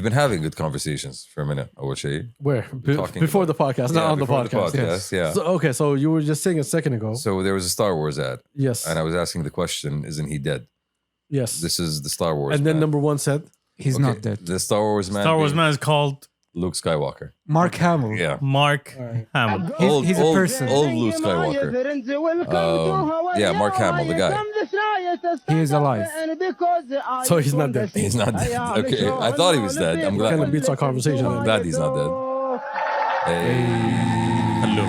been having good conversations for a minute, I would say. Where? Talking Before the about- podcast, Yeah, not on the before podcast. Yes. Yeah. So, okay, so you were just saying a second ago. So there was a Star Wars ad, Yes. and I was asking the question, isn't he dead? Yes. This is the Star Wars And then man. number one said, He's Okay, not dead. The Star Wars man. Star Wars being man is called Luke Skywalker. Mark Hamill. Yeah. Mark right. Hamill. He's a person. Old Luke Skywalker. Yeah, Mark Hamill, the guy. He is alive. So he's not dead. He's not dead. Okay, I thought he was dead. I'm glad. kind of beats our conversation. I'm glad he's not dead. Hey. Hello.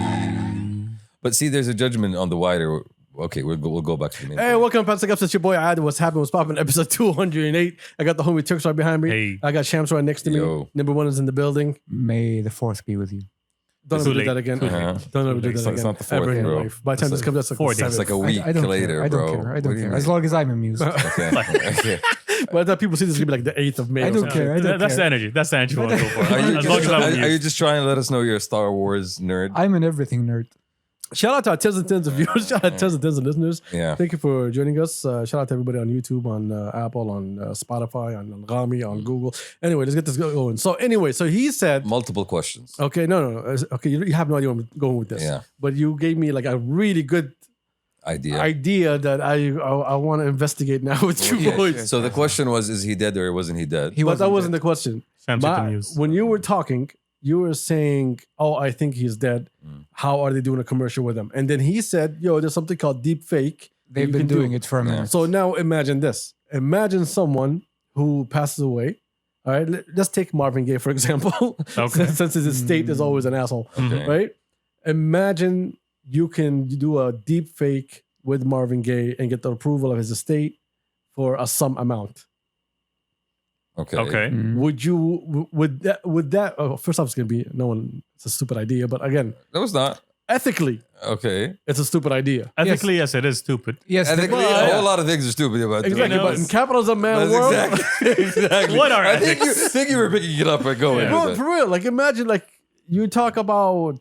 But see, there's a judgment on the wider. Okay, we'll go back to the main. Hey, welcome to Kabsa Boys. It's your boy Ad. What's happening? What's popping? Episode 208. I got the homie Turks right behind me. Hey. I got Shams right next to me. Yo. Number one is in the building. May the fourth be with you. Don't Too ever do late. that again. Uh-huh. Don't ever do It's that not- again. it's not the fourth, ever in your bro. life. By the time this comes, that's like 4 the days. It's like seventh. a week I don't later, care. I don't bro. care. I What don't do you care. mean? As long as I'm amused. Okay. Okay. By the time people see this, it's gonna be like the 8th of May. I or don't something. care. I don't That's the care. energy. That's the energy we want to go for. Are you, As long as I'm are you just trying to let us know you're a Star Wars nerd? I'm an everything nerd. Shout out to our tens and tens of viewers. Shout out to tens and tens of listeners. Yeah. Thank you for joining us. Shout out to everybody on YouTube, on Apple, on Spotify, on Rami, on Google. Anyway, let's get this going. So anyway, so he said, Multiple questions. okay, no. Okay, you have no idea where I'm going with this. Yeah. But you gave me like a really good idea that I want to investigate now with you Yeah. boys. So the question was, is he dead or wasn't he dead? But that wasn't the question. Shams with the news. When you were talking, you were saying, "Oh, I think he's dead. How are they doing a commercial with him?" And then he said, "Yo, there's something called deep fake. They've been doing it for a minute. So now imagine this. Imagine someone who passes away. All right, let's take Marvin Gaye for example. Okay. Since his estate is always an asshole, Okay. right? Imagine you can do a deep fake with Marvin Gaye and get the approval of his estate for a sum amount. Okay. Okay. Mhm. Would that first off, it's gonna be no one. It's a stupid idea, but again, That was not. ethically, Okay. it's a stupid idea. Ethically, yes, it is stupid. Yes, I think the- a whole lot of things are stupid about doing Exactly, it. but in capitalism, man, That's world, exactly. What are I ethics? think you were picking it up and going. Yeah. bro, with it. for real. Like, imagine like you talk about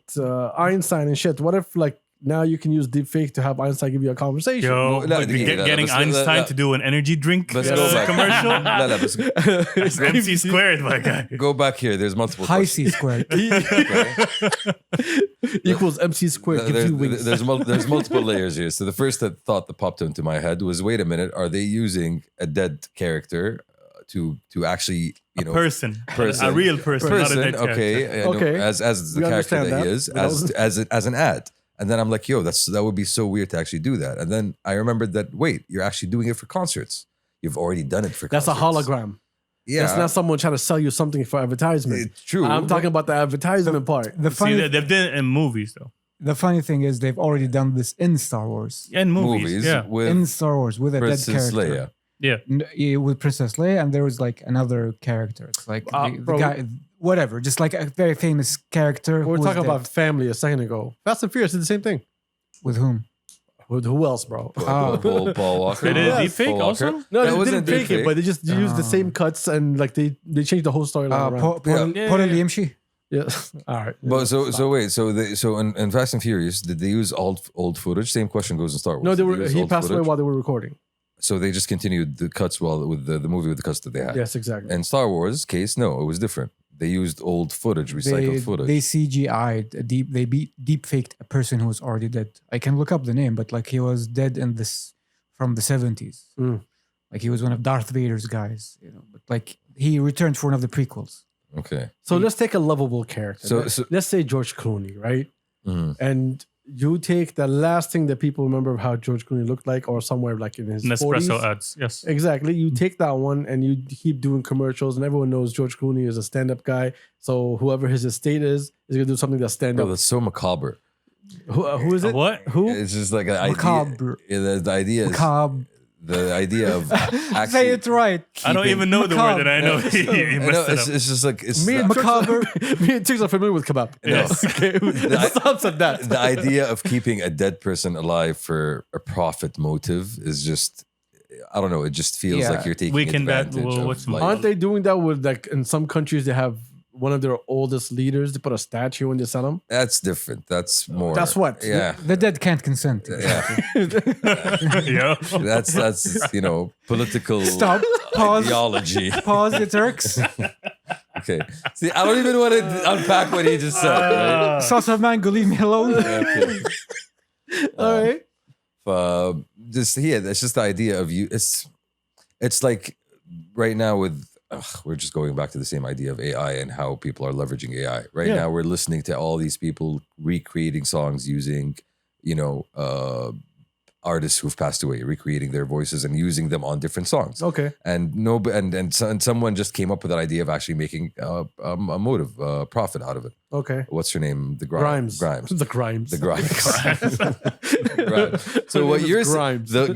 Einstein and shit. What if like now you can use deepfake to have Einstein give you a conversation? Yo, No, like, no, getting no, Einstein no. to do an energy drink Let's go back. commercial. No, no, let's MC squared, my guy. go back here. There's multiple high questions. C squared. Equals MC squared. Gives you wings. There's multiple layers here. So the first thought that popped into my head was, wait a minute, are they using a dead character to actually, you know, Person. Person. A real person, not a dead character. okay, Okay. as the We character understand that he that. is, as an ad. And then I'm like, yo, that would be so weird to actually do that. And then I remembered that, wait, you're actually doing it for concerts. You've already done it for That's a concerts. hologram. Yeah. That's not someone trying to sell you something for advertisement. It's true. I'm talking about the advertisement part. The See, funny, they've done it in movies, though. the funny thing is they've already done this in Star Wars. In movies, movies yeah. with In Star Wars with a dead Princess character. Leia. Yeah. With Princess Leia, and there was like another character. It's like the bro. guy, whatever, just like a very famous character. We were who was talking dead. about family a second ago. Fast and Furious did the same thing. With whom? With who else, bro? Paul Walker. They did Yes. deep fake Paul Walker. also? No, That they wasn't didn't fake it, deepfake. but they just used the same cuts and like they changed the whole storyline around. Yeah. Paul Liamshi. Yeah. All right. But so in Fast and Furious, did they use old footage? Same question goes in Star Wars. No, Did use he old passed away footage? while they were recording. So they just continued the cuts with the movie with the cuts that they had. Yes, exactly. In Star Wars case, no, it was different. They used old footage, recycled footage. They CGI'd they deep faked a person who was already dead. I can look up the name, but like he was dead in this from the 70s. Mm. Like he was one of Darth Vader's guys, you know. But like he returned for one of the prequels. Okay. So let's take a lovable character. So- Let's say George Clooney, right? Mhm. And you take the last thing that people remember of how George Clooney looked like, or somewhere like in his Nespresso 40s. ads, yes. Exactly. You take that one and you keep doing commercials, and everyone knows George Clooney is a stand-up guy. So whoever his estate is gonna do something that's stand Bro, up. that's so macabre. Who is it? What? Who? It's just like an idea. Macabre. Yeah, the idea is Macabre. the idea of actually Say it right. I don't even know the word, and I know he I know, messed it it's, up. it's just like it's Me and Macabre. me and Tiggs are familiar with kebab. Yes. Okay. It stops at that. the idea of keeping a dead person alive for a profit motive is just, I don't know. It just feels Yeah. like you're taking Weekend that- advantage well, of what's- life. Aren't they doing that with like in some countries they have one of their oldest leaders, they put a statue and they sell them? That's different. That's more. That's what? Yeah. The dead can't consent. Yeah. Yeah. That's political Stop. Pause. ideology. Pause, it Turks. Okay. See, I don't even want to unpack what he just said. Right? Sauce of mango, leave me alone. Okay. All right. That's just the idea of you. It's like right now with we're just going back to the same idea of AI and how people are leveraging AI. Right Yeah. now, we're listening to all these people recreating songs using, artists who've passed away, recreating their voices and using them on different songs. Okay. And someone just came up with that idea of actually making a motive profit out of it. Okay. What's her name? The Grimes. Grimes. The Grimes. The Grimes. Right. So what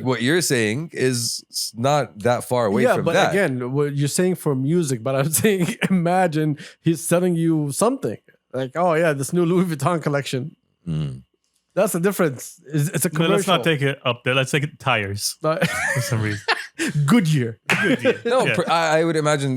what you're saying is not that far away yeah, from but that. again, what you're saying for music, but I'm saying, imagine he's selling you something like, oh yeah, this new Louis Vuitton collection. Mm. That's the difference. It's a No, commercial. let's not take it up there. Let's take it tires for some reason. Goodyear. No, Yeah. I would imagine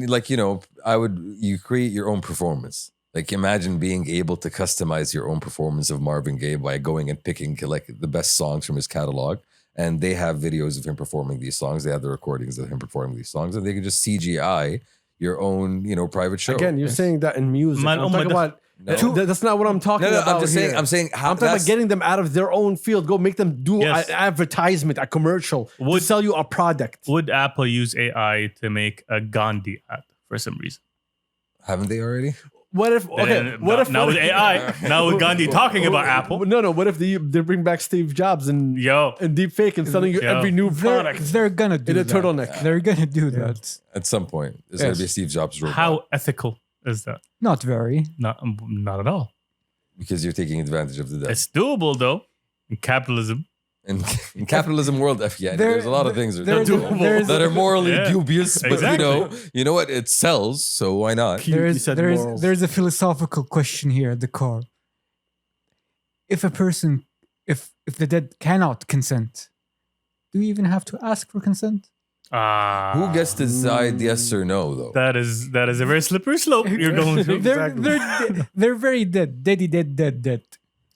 you create your own performance. Like imagine being able to customize your own performance of Marvin Gaye by going and picking like the best songs from his catalog. And they have videos of him performing these songs. They have the recordings of him performing these songs, and they can just CGI your own, private show. Again, you're saying that in music. Man, I'm oh my talking God. about. No. That's not what I'm talking No, about. I'm just here. saying. I'm saying how I'm talking about getting them out of their own field. Go make them do Yes. an advertisement, a commercial, to Would- sell you a product. Would Apple use AI to make a Gandhi ad for some reason? Haven't they already? What if? Okay. Then What if now with AI? Now with Gandhi talking about Apple? No. What if they bring back Steve Jobs and Yo, deep fake and selling you Yeah. every new product They're gonna do in a that. turtleneck? They're gonna do that. At some point, there's Yes. going to be a Steve Jobs robot. how ethical is that? Not very. Not at all. Because you're taking advantage of the debt. It's doable though. In capitalism, In capitalism world, there's a lot of things there's- that are morally Yeah. dubious, but Exactly. you know what? It sells, so why not? He said morals. There's a philosophical question here at the core. If a person, if the dead cannot consent, do you even have to ask for consent? Who gets to decide yes or no, though? That is a very slippery slope you're going to. They're very dead. Dead.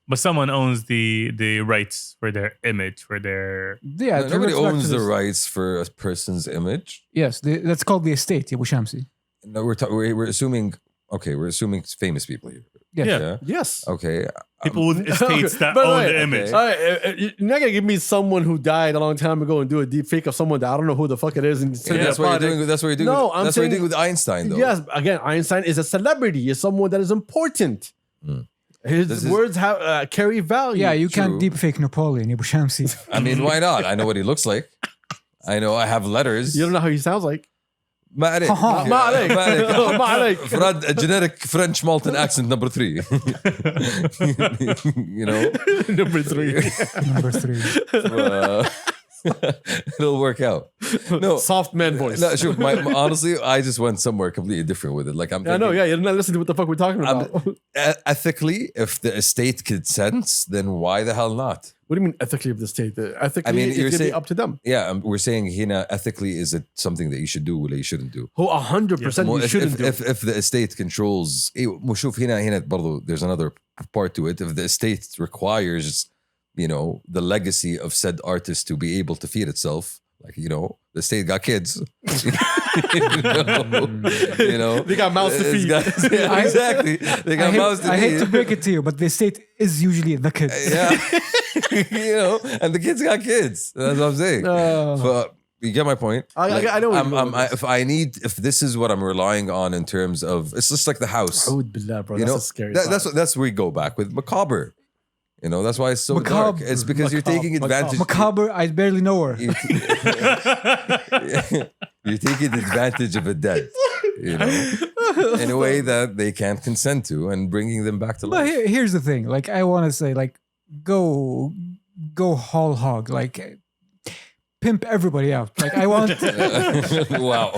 But someone owns the rights for their image, for their Yeah, to Nobody reflect owns to the this. rights for a person's image. Yes, that's called the estate, Abu Shamsi. No, we're assuming. Okay, we're assuming famous people here. Yes. Yeah. Yes. Okay. people with estates that By the own way, the image. okay. All right, you're not gonna give me someone who died a long time ago and do a deep fake of someone that I don't know who the fuck it is and send me That's a what you're product. doing. That's what you're doing. No, I'm that's what you're saying- doing with Einstein, though. Yes, again, Einstein is a celebrity. Is someone that is important. Mm. His This is- words have carry value. Yeah, you True. can't deepfake Napoleon, Abu Shamsi. I mean, why not? I know what he looks like. I know I have letters. You don't know how he sounds like. ما عليك. ما عليك. ما عليك. A generic French Malton accent number 3. Number 3. Number 3. Uh, it'll work out. No, Soft man voice. no, sure. Honestly, I just went somewhere completely different with it. Like I'm I know, thinking, yeah, you're not listening to what the fuck we're talking about. What ethically, if the estate consents, then why the hell not? do you mean ethically of the state? Ethically, I mean, it's you're gonna be saying- up to them. Yeah, we're saying here ethically, is it something that you should do or you shouldn't do? Who 100% Well, you if, shouldn't if, do. if the estate controls, وشوف هنا برضو, there's another part to it. If the estate requires, the legacy of said artist to be able to feed itself, like, the state got kids. They got mouths to It's feed. yeah, exactly. They got mouths to I hate to feed. break it to you, but the estate is usually the kids. Yeah. And the kids got kids. That's what I'm saying. But you get my point. I know where you're going with if this is what I'm relying on in terms of, it's just like the house. Aoud billah, bro. You That's know, a scary that's where we go back with macabre. That's why it's so dark. Macabre. It's because you're taking advantage. Macabre, I barely know her. You're taking advantage of a dead, in a way that they can't consent to, and bringing them back to But life. here's the thing. Like, I want to say, like, go whole hog. Like, pimp everybody out. Like, I want... Wow.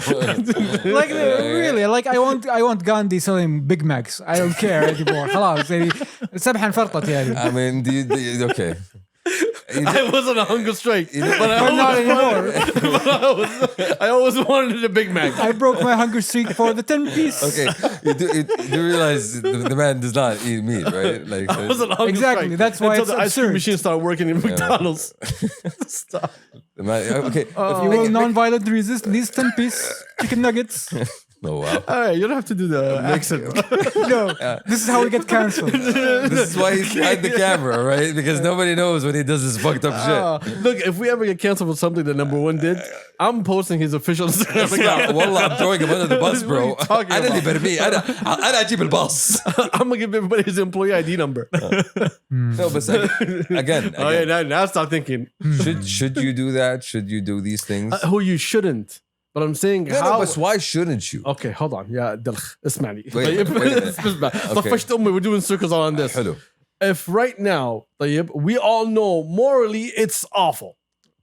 like, really, like, I want Gandhi selling Big Macs. I don't care anymore. خلاص يعني سبحة انفرطت يعني. I mean, okay. I was on a hunger strike, but But not anymore. I always wanted a Big Mac. I broke my hunger streak for the 10-piece. Okay, you do realize the man does not eat meat, right? Like, I was on a hunger Exactly, strike that's why until it's the ice cream absurd. machine started working in McDonald's. Stop. okay. You will non-violently resist these 10-piece chicken nuggets. Oh wow. All right, you don't have to do the accent. No, this is how we get canceled. This is why he's behind the camera, right? Because nobody knows when he does this fucked up shit. Look, if we ever get canceled for something that number one did, I'm posting his official Instagram account. Wallah, I'm throwing him under the bus, What are bro. you talking أنا اللي about? برميه. أنا أجيب الباص. I'm gonna give everybody his employee ID number. No, but again, Oh yeah, now start thinking should you do that? Should you do these things? who you shouldn't. But I'm saying No, how. but why shouldn't you? Okay, hold on. يا دلخ اسمعني. Wait a minute. اسمع. طفشت امي. We're doing circles on this. حلو. If right now, طيب, we all know morally it's awful,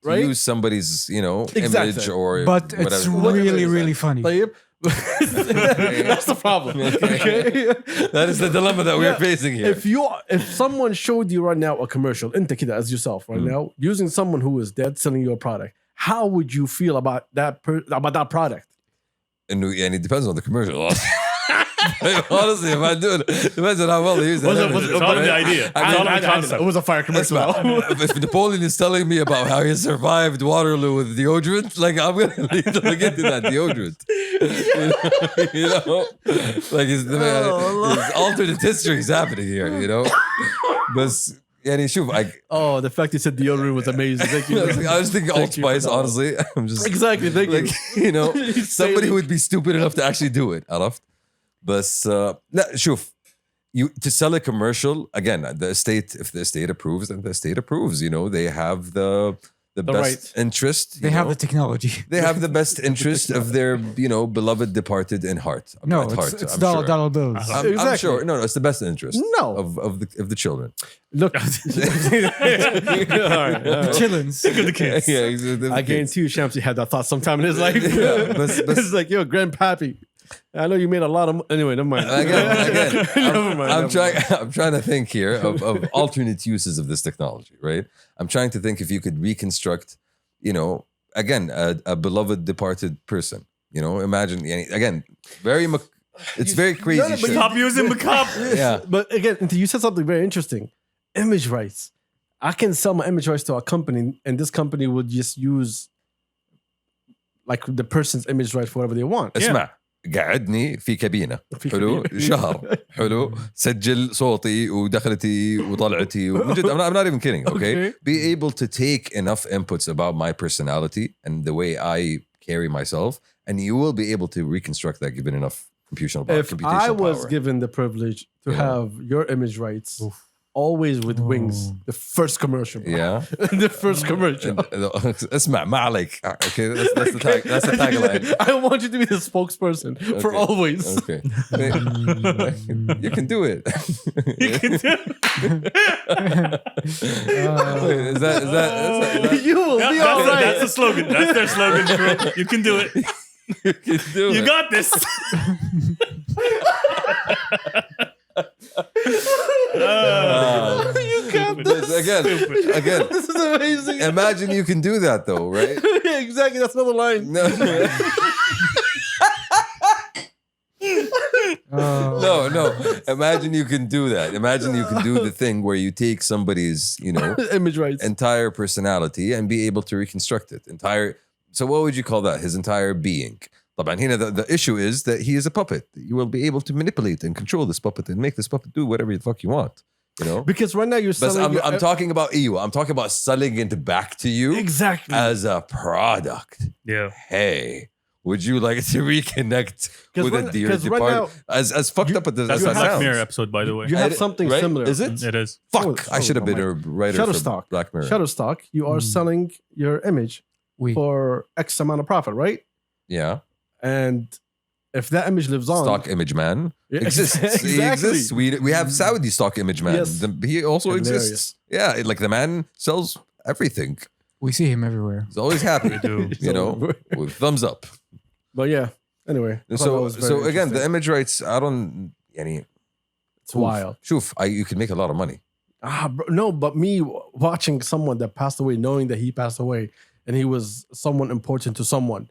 To right? use somebody's, Exactly. image or But it's whatever. really, really funny. طيب. That's the problem. Okay. That is the dilemma that we're facing here. If someone showed you right now a commercial, انت كده as yourself right now, using someone who is dead selling you a product, how would you feel about that product? And it depends on the commercial. Honestly, if I do it, depends on how well they use it. It's all in the idea. It's all in the concept. It was a fire commercial. If Napoleon is telling me about how he survived Waterloo with deodorant, like I'm gonna need to look into that deodorant. You know? Like his alternate history is happening here. But يعني شوف, Oh, the fact you said deodorant was amazing. Thank you. I was thinking Thank you for allspice. that. Honestly, I'm just Exactly. Thank like you. somebody who would be stupid enough to actually do it. عرفت? بس لا شوف, you to sell a commercial again, the estate, if the estate approves, then the estate approves. They have the best right. interest. They have the technology. They have the best interest of their beloved departed in heart. No, At heart, it's I'm dollar sure. dollar bills. I'm Exactly. sure. No, it's the best interest. No. of the children. Look. The chillins. The kids. Yeah, exactly. I guarantee you, Shamsi had that thought sometime in his life. but- It's like, yo, grandpappy. I know you made a lot of anyway. Never mind. Again, Never mind. I'm trying to think here of alternate uses of this technology, right? I'm trying to think if you could reconstruct, again, a beloved departed person. Imagine again, it's very crazy. No, but shit. Stop using macabre. Yeah. But again, you said something very interesting. Image rights. I can sell my image rights to a company, and this company would just use like the person's image rights for whatever they want. اسمع, قعدني في كابينة حلو شهر حلو سجل صوتي ودخلتي وطلعتي من جد I'm not even kidding, okay? Be able to take enough inputs about my personality and the way I carry myself, and you will be able to reconstruct that given enough computational If I was power. given the privilege to Yeah. have your image rights, always with wings, the first commercial. bro. Yeah. The first commercial. اسمع ما عليك. Okay, that's the tag. That's the tagline. I want you to be the spokesperson for Okay. always. Okay. You can do it. Wait, is that You will be all That's right. the slogan. That's their slogan. Bro. You can do it. you can do You it? got this. You got this. Again, This is amazing. imagine you can do that though, right? Yeah, exactly. That's another line. No, no. Imagine you can do that. Imagine you can do the thing where you take somebody's, Image rights. entire personality and be able to reconstruct it. So what would you call that? His entire being. طبعا هنا the issue is that he is a puppet. You will be able to manipulate and control this puppet and make this puppet do whatever the fuck you want. Because right now you're But selling. I'm talking about you. I'm talking about selling it back to you Exactly. as a product. Yeah. Hey, would you like to reconnect with a dear right departed? now, As fucked up as That's that a Black sounds. Mirror episode, by the way. you have something Right? similar. Is it? It is. Fuck! Oh, I should have been oh a writer Shutterstock. for Black Mirror. Shutterstock, you are selling your image for X amount of profit, right? Yeah. And if that image lives on, Stock image man Yeah, exists. exactly. He exists. We have Saudi stock image man. Yes. He also Hilarious. exists. Yeah, like the man sells everything. We see him everywhere. He's always happy. We do. With thumbs up. But yeah, anyway. I thought that was very So again, the interesting. image rights, I don't يعني it's wild. Shoof, you can make a lot of money. No, but me watching someone that passed away, knowing that he passed away, and he was someone important to someone,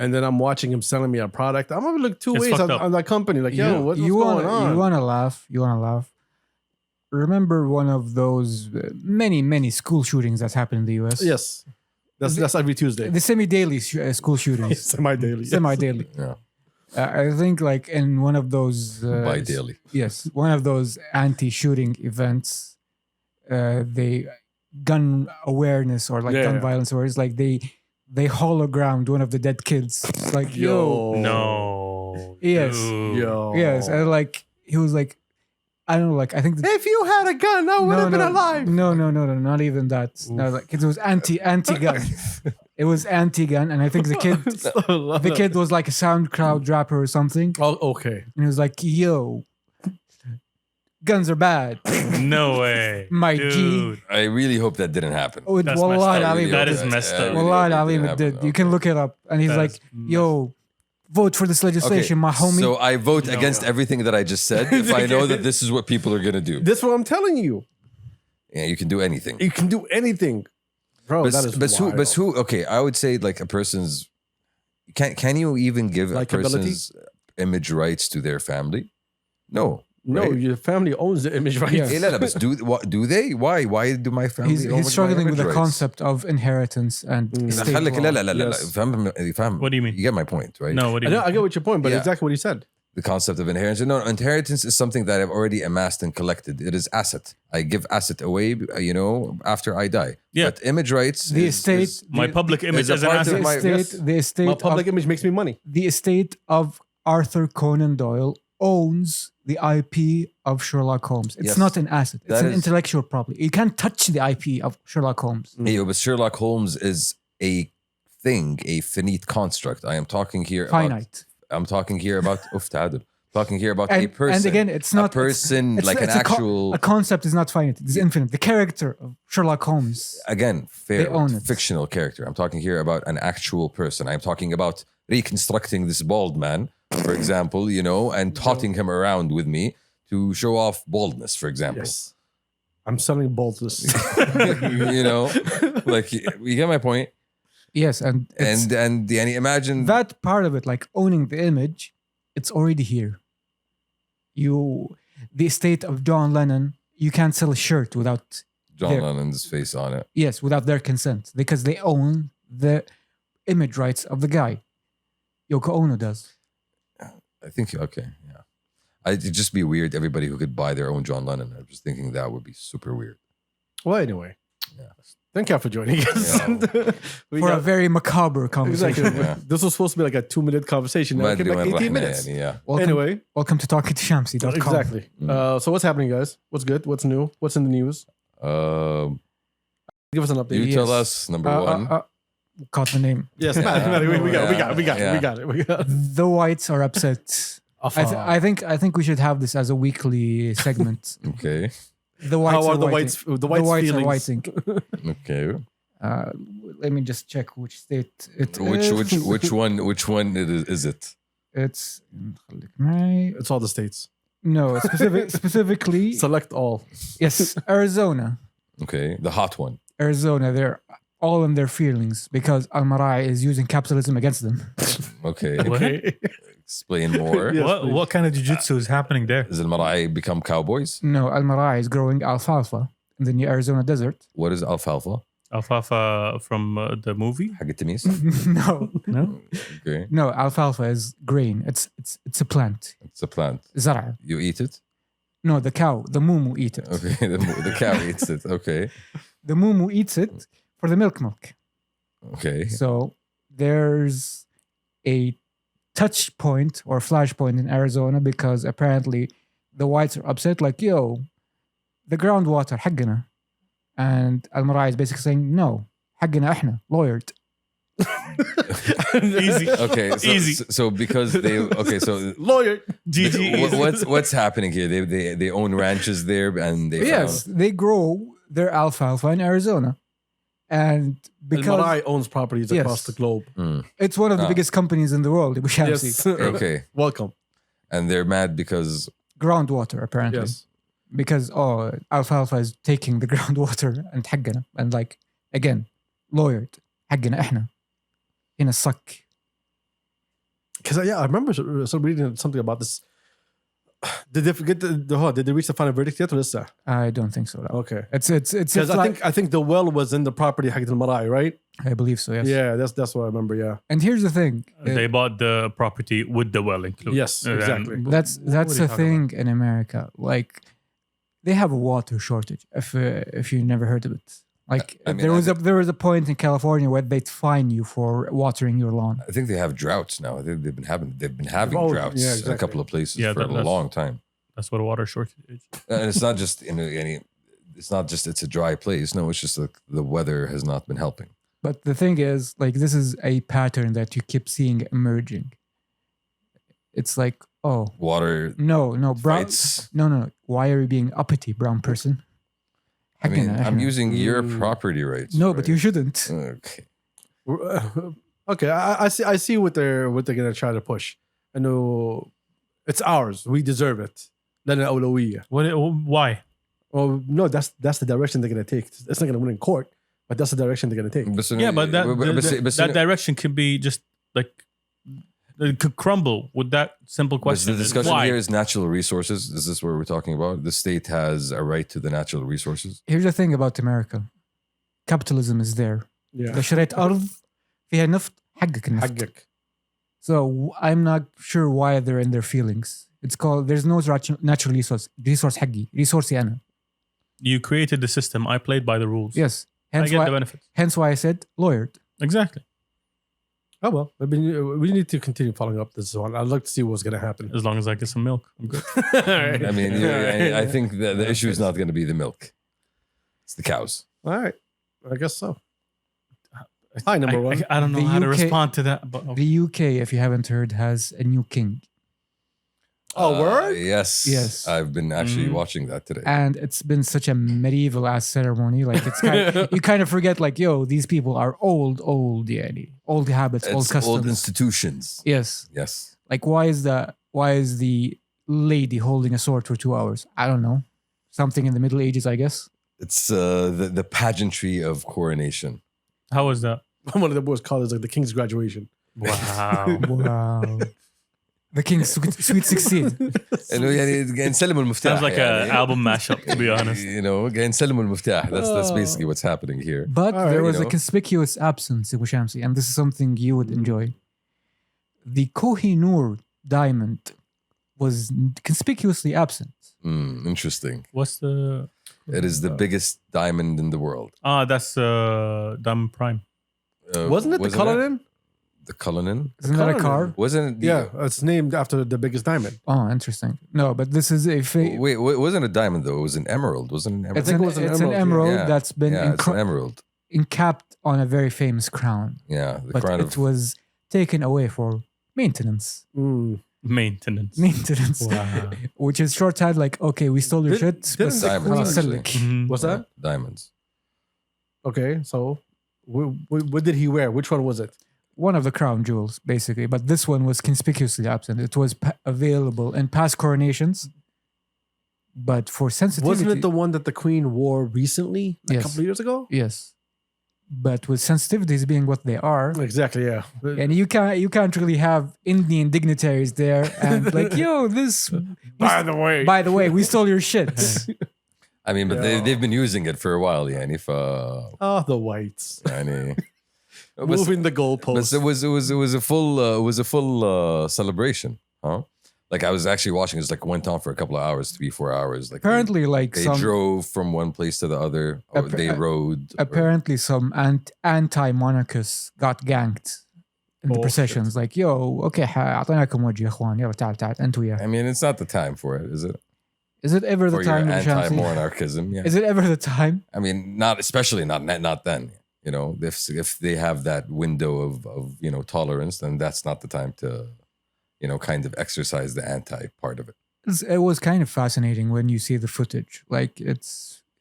and then I'm watching him selling me a product. I'm gonna look two It's ways fucked on, up. on that company. Like, yo, what's you going wanna, on? You want to laugh. You want to laugh. Remember one of those many school shootings that's happened in the U.S.? Yes, that's every Tuesday. The semi-daily school shootings. Semi-daily. Semi-daily. Yeah. I think like in one of those Buy daily. yes, one of those anti-shooting events, they gun awareness or like gun Yeah. violence awareness, like they hologrammed one of the dead kids. It's like yo, No. Yes. dude. Yo. yes, and like he was like, I don't know, like I think If you had a gun, I would have been alive. No, not even that. No, like it was anti-gun. It was anti-gun, and I think the kid was like a SoundCloud rapper or something, Oh, okay. and he was like, "Yo, guns are bad." No way. My G. Dude. I really hope that didn't happen. Oh, That's Wallahi messed up. alim, That it is did. messed up. Wallahi It alim, didn't it did. happen. You can look it up, and he's That like, is "Yo, vote for this legislation, my homie." So I vote No. against everything that I just said if I know that this is what people are gonna do. This is what I'm telling you. Yeah, you can do anything. You can do anything, bro. But, that is but who? Okay, I would say like a person's. Can you even give Likability? a person's image rights to their family? No. No, right? your family owns the image rights. Yeah. Hey, لا, لا, but do they? Why? Why do my family? own he's my struggling with image the rights? concept of inheritance and estate خليك law. لا لا لا لا Yes. فاهم What do you mean? You get my point, right? No, what do I you know, mean? I get what your point, but Yeah. exactly what he said. The concept of inheritance. No, inheritance is something that I've already amassed and collected. It is asset. I give asset away, after I die. Yeah. But image rights. The is- estate, is- My public image a as an part of asset. my- the estate My public of, image makes me money. the estate of Arthur Conan Doyle owns the IP of Sherlock Holmes. It's Yes. not an asset. It's That an is- intellectual property. You can't touch the IP of Sherlock Holmes. Hey, but Sherlock Holmes is a thing, a finite construct. I am talking here about. Finite. I'm talking here about talking here about a And, person. and again, it's not a person it's- like it's an a co- actual. a concept is not finite. It's infinite. The character of Sherlock Holmes. Again, fair They own it. fictional character. I'm talking here about an actual person. I'm talking about reconstructing this bald man, for example, and totting him around with me to show off baldness, for example. Yes. I'm selling boldness. Like you get my point. Yes, and it's, And imagine that part of it, like owning the image, it's already here. The estate of John Lennon, you can't sell a shirt without John there. Lennon's face on it. without their consent because they own the image rights of the guy. Yoko Ono does. I think okay, yeah. It'd just be weird. Everybody who could buy their own John Lennon. I'm just thinking that would be super weird. Well, anyway. Yeah. Thank you for joining us. Yeah. We For a got- very macabre conversation. exactly. Yeah. This was supposed to be like a 2-minute conversation. Now ما it came أدري like وين 18 رحنا minutes. يعني, yeah. Anyway, welcome to talkingtoshamsi.com. exactly. Mm. So what's happening, guys? What's good? What's new? What's in the news? Give us an update. You tell Yes. us number one. Caught the name. Yes, Yeah. Matt, we got Yeah. it. We got it. The whites are upset. I think we should have this as a weekly segment. Okay, The whites How are the whiting. whites? The The whites whites are feelings? whiting. okay. Let me just check which state it Which is. which one is it? It's It's all the states. no specifically Select all. yes, Arizona. Okay, the hot one. Arizona, they're all in their feelings because almarai is using capitalism against them. Okay, What? explain more. Yes, What, please. what kind of jujitsu is happening there? Does Al-Marai become cowboys? No, almarai is growing alfalfa in the new Arizona desert. What is alfalfa? Alfalfa from the movie? حق التميس. no, No. Okay, no, alfalfa is grain. It's a plant. it's a plant. Zara. You eat it. No, the cow, the mumu eat it. Okay, the cow eats it. Okay, The mumu eats it for the milk. okay. So there's a touch point or flash point in Arizona because apparently the whites are upset, like, yo, the groundwater حقنا. And Al-Marai is basically saying, no, حقنا احنا, lawyered. Easy. Okay, so, Easy. so because they so Lawyer. GG. what's happening here? They own ranches there and they Yes, they grow their alfalfa in Arizona. And because Marai owns properties Yes. across the globe. it's one of the Ah. biggest companies in the world, Abu Shamsi. Yes. Okay, Welcome. and they're mad because Groundwater, apparently. Yes. Because alfalfa is taking the groundwater and حقنا, and like again lawyered حقنا احنا in a suck. Because I remember reading something about this. Did they forget did they reach the final verdict yet or لسه? I don't think so. No. Okay. It's Because I think the well was in the property حقت المراي, right? I believe so. Yes. Yeah, that's what I remember. Yeah. And here's the thing. They bought the property with the well included. Yes, And exactly. That's what are the you thing talking in America. Like they have a water shortage. If you never heard of it, like I mean, there was a point in California where they'd fine you for watering your lawn. I think they have droughts now. They've been having Oh, droughts yeah, in a exactly. couple of places Yeah, for a that's- long time. That's what a water shortage is. And it's not just it's not just it's a dry place. No, it's just like the weather has not been helping. But the thing is, like, this is a pattern that you keep seeing emerging. It's like, oh, Water no, brown. fights. No. Why are you being uppity, brown person? I mean, حقنا I'm إحنا. using your property rights. No, but you shouldn't. Okay. Okay, I see what they're gonna try to push. I know it's ours. We deserve it. لنا أولوية. Why? Oh no, that's the direction they're gonna take. It's not gonna win in court, but that's the direction they're gonna take. Yeah, but that direction can be just like it could crumble with that simple question. The discussion Why? here is natural resources. Is this what we're talking about? The state has a right to the natural resources. Here's the thing about America. Capitalism is there. Yeah. إذا شريت أرض فيها نفط حقك النفط. حقك. So I'm not sure why they're in their feelings. It's called there's no natural resource حقي resource أنا. You created the system. I played by the rules. Yes. I Hence get why, the benefits. hence why I said lawyered. Exactly. Oh well, I mean, we need to continue following up this one. I'd like to see what's gonna happen. As long as I get some milk, I'm good. I mean, I think the issue is not going to be the milk. It's the cows. All right, I guess so. Hi, number one. I don't know The how to UK respond to that. But The UK, if you haven't heard, has a new king. Oh, word? Yes. Yes. I've been actually Mhm. watching that today. And it's been such a medieval ass ceremony. Like it's you kind of forget, like, yo, these people are old, يعني. Old habits, old It's customs. old institutions. Yes. Yes. Like why is the lady holding a sword for 2 hours? I don't know. Something in the Middle Ages, I guess. It's the pageantry of coronation. how was that? One of the boys called it like the king's graduation. Wow. Wow. The King's Sweet 16. إنه يعني قاعد نسلموا المفتاح. Sounds like يعني. an album mashup, to be honest. You know, قاعد نسلموا المفتاح. That's basically what's happening here. But All right, there was you a know. conspicuous absence, Abu Shamsi, and this is something you would enjoy. The Kohinoor diamond was conspicuously absent. Interesting. What's the? It is the biggest diamond in the world. That's Diamond Prime. Wasn't it the Cullinan? The Cullinan? Isn't that a car? Wasn't it? Yeah, it's named after the biggest diamond. Oh, interesting. No, but this is a Wait, it wasn't a diamond though. It was an emerald. Wasn't it an emerald? It's, think an, it was an it's emerald, an emerald yeah. that's been Yeah, it's an emerald. encapped on a very famous crown. Yeah, the But crown it of. was taken away for maintenance. Mm. Maintenance. Maintenance. Wow. Which is shorthand like, okay, we stole your shit. Didn't but the Diamonds, queen- خلاص actually. سلك. Mhm. What's that? Diamonds. Okay, so what did he wear? Which one was it? One of the crown jewels, basically. But this one was conspicuously absent. It was available in past coronations. But for sensitivity... Wasn't it the one that the queen wore recently, a Yes. couple of years ago? Yes. But with sensitivities being what they are, Exactly, yeah. and you can't really have Indian dignitaries there and like, yo, this... By the way, we stole your shit. I mean, but Yeah. they've been using it for a while, يعني ف Oh, the whites. يعني Moving the But goalposts. it was a full celebration, huh? Like I was actually watching. It like went on for a couple of hours, 3-4 hours. Like Apparently, like they some... drove from one place to the other, or they rode. Apparently, some anti-monarchists got ganked in the Oh, processions. Like, yo, okay, أعطيناكم وجه يا إخوان. يلا تعال أنتوا وياه. I mean, it's not the time for it, is it? Is it ever the For your time? Abu Shamsi? anti-monarchism, yeah. Is it ever the time? I mean, not especially not then. You know, if they have that window of tolerance, then that's not the time to, kind of exercise the anti part of it. It was kind of fascinating when you see the footage. Like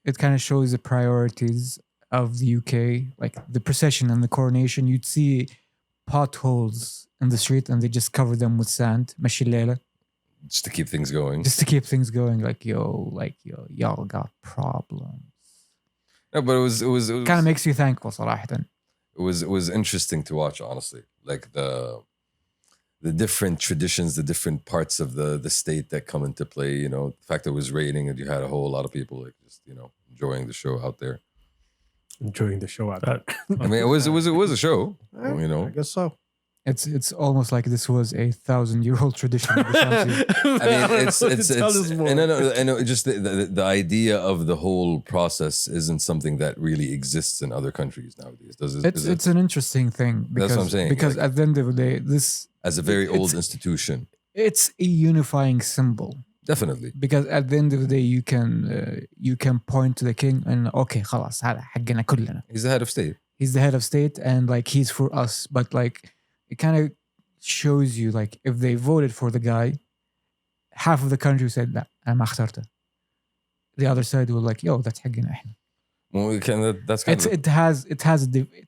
it kind of shows the priorities of the UK, like the procession and the coronation. You'd see potholes in the street and they just cover them with sand, مشي الليلة, Just to keep things going. just to keep things going. Like y'all got problems. No, but it was Kind of makes you thankful, صراحة. it was interesting to watch, honestly. Like the different traditions, the different parts of the state that come into play. You know, the fact that it was raining and you had a whole lot of people like just enjoying the show out there. Enjoying the show out there. I mean, it was a show. You know, I guess so. It's almost like this was a 1,000-year-old tradition. Of Shamsi. I mean, it's just the idea of the whole process isn't something that really exists in other countries nowadays. Does it? It's an interesting thing because, That's what I'm saying. Because at the end of the day, this as a very old institution, it's a unifying symbol. definitely. Because at the end of the day, you can point to the king and okay, خلاص هذا حقنا كلنا. He's the head of state. He's the head of state and like he's for us. But like it kind of shows you like if they voted for the guy, half of the country said لا أنا ما اخترته. The other side were like, yo, that's حقنا إحنا. Well, that's kind of It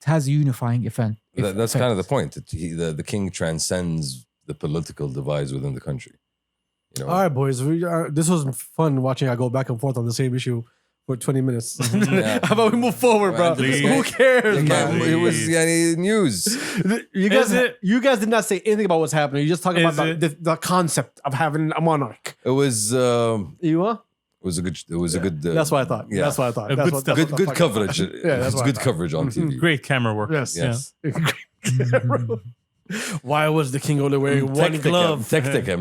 has a unifying effect. that's kind of the point. The king transcends the political divides within the country. You know? All right, boys. This was fun watching. I go back and forth on the same issue for 20 minutes. Yeah. How about we move forward, bro? Please. Who cares, man? It was news. You guys did not say anything about what's happening. You just talking about the concept of having a monarch. It was. You are? It was a good. It was a good. That's what I thought. Yeah. That's what I thought. Good That's what- stuff. that's what Good the fuck- coverage. that's It's what I good thought. coverage on TV. Great camera work. Yes. Why was the king only wearing one glove? Tacticum.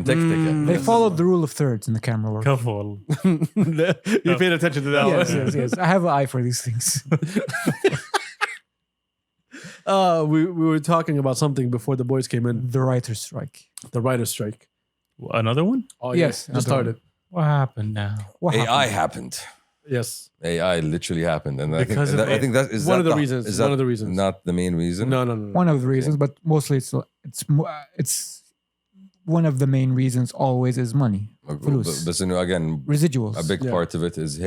They followed the rule of thirds in the camera work. Careful. You paid attention to that one. Yes. I have an eye for these things. We were talking about something before the boys came in. The writer's strike. The writer's strike. Another one? Oh Yes, just another started. What happened now? What AI happened? happened. Yes. AI literally happened, and Because I think that is one that of the reasons. Is One that of the reasons. not the main reason? No. One of the reasons, but mostly it's one of the main reasons always is money. فلوس. But again, Residuals. a big Yeah. part of it is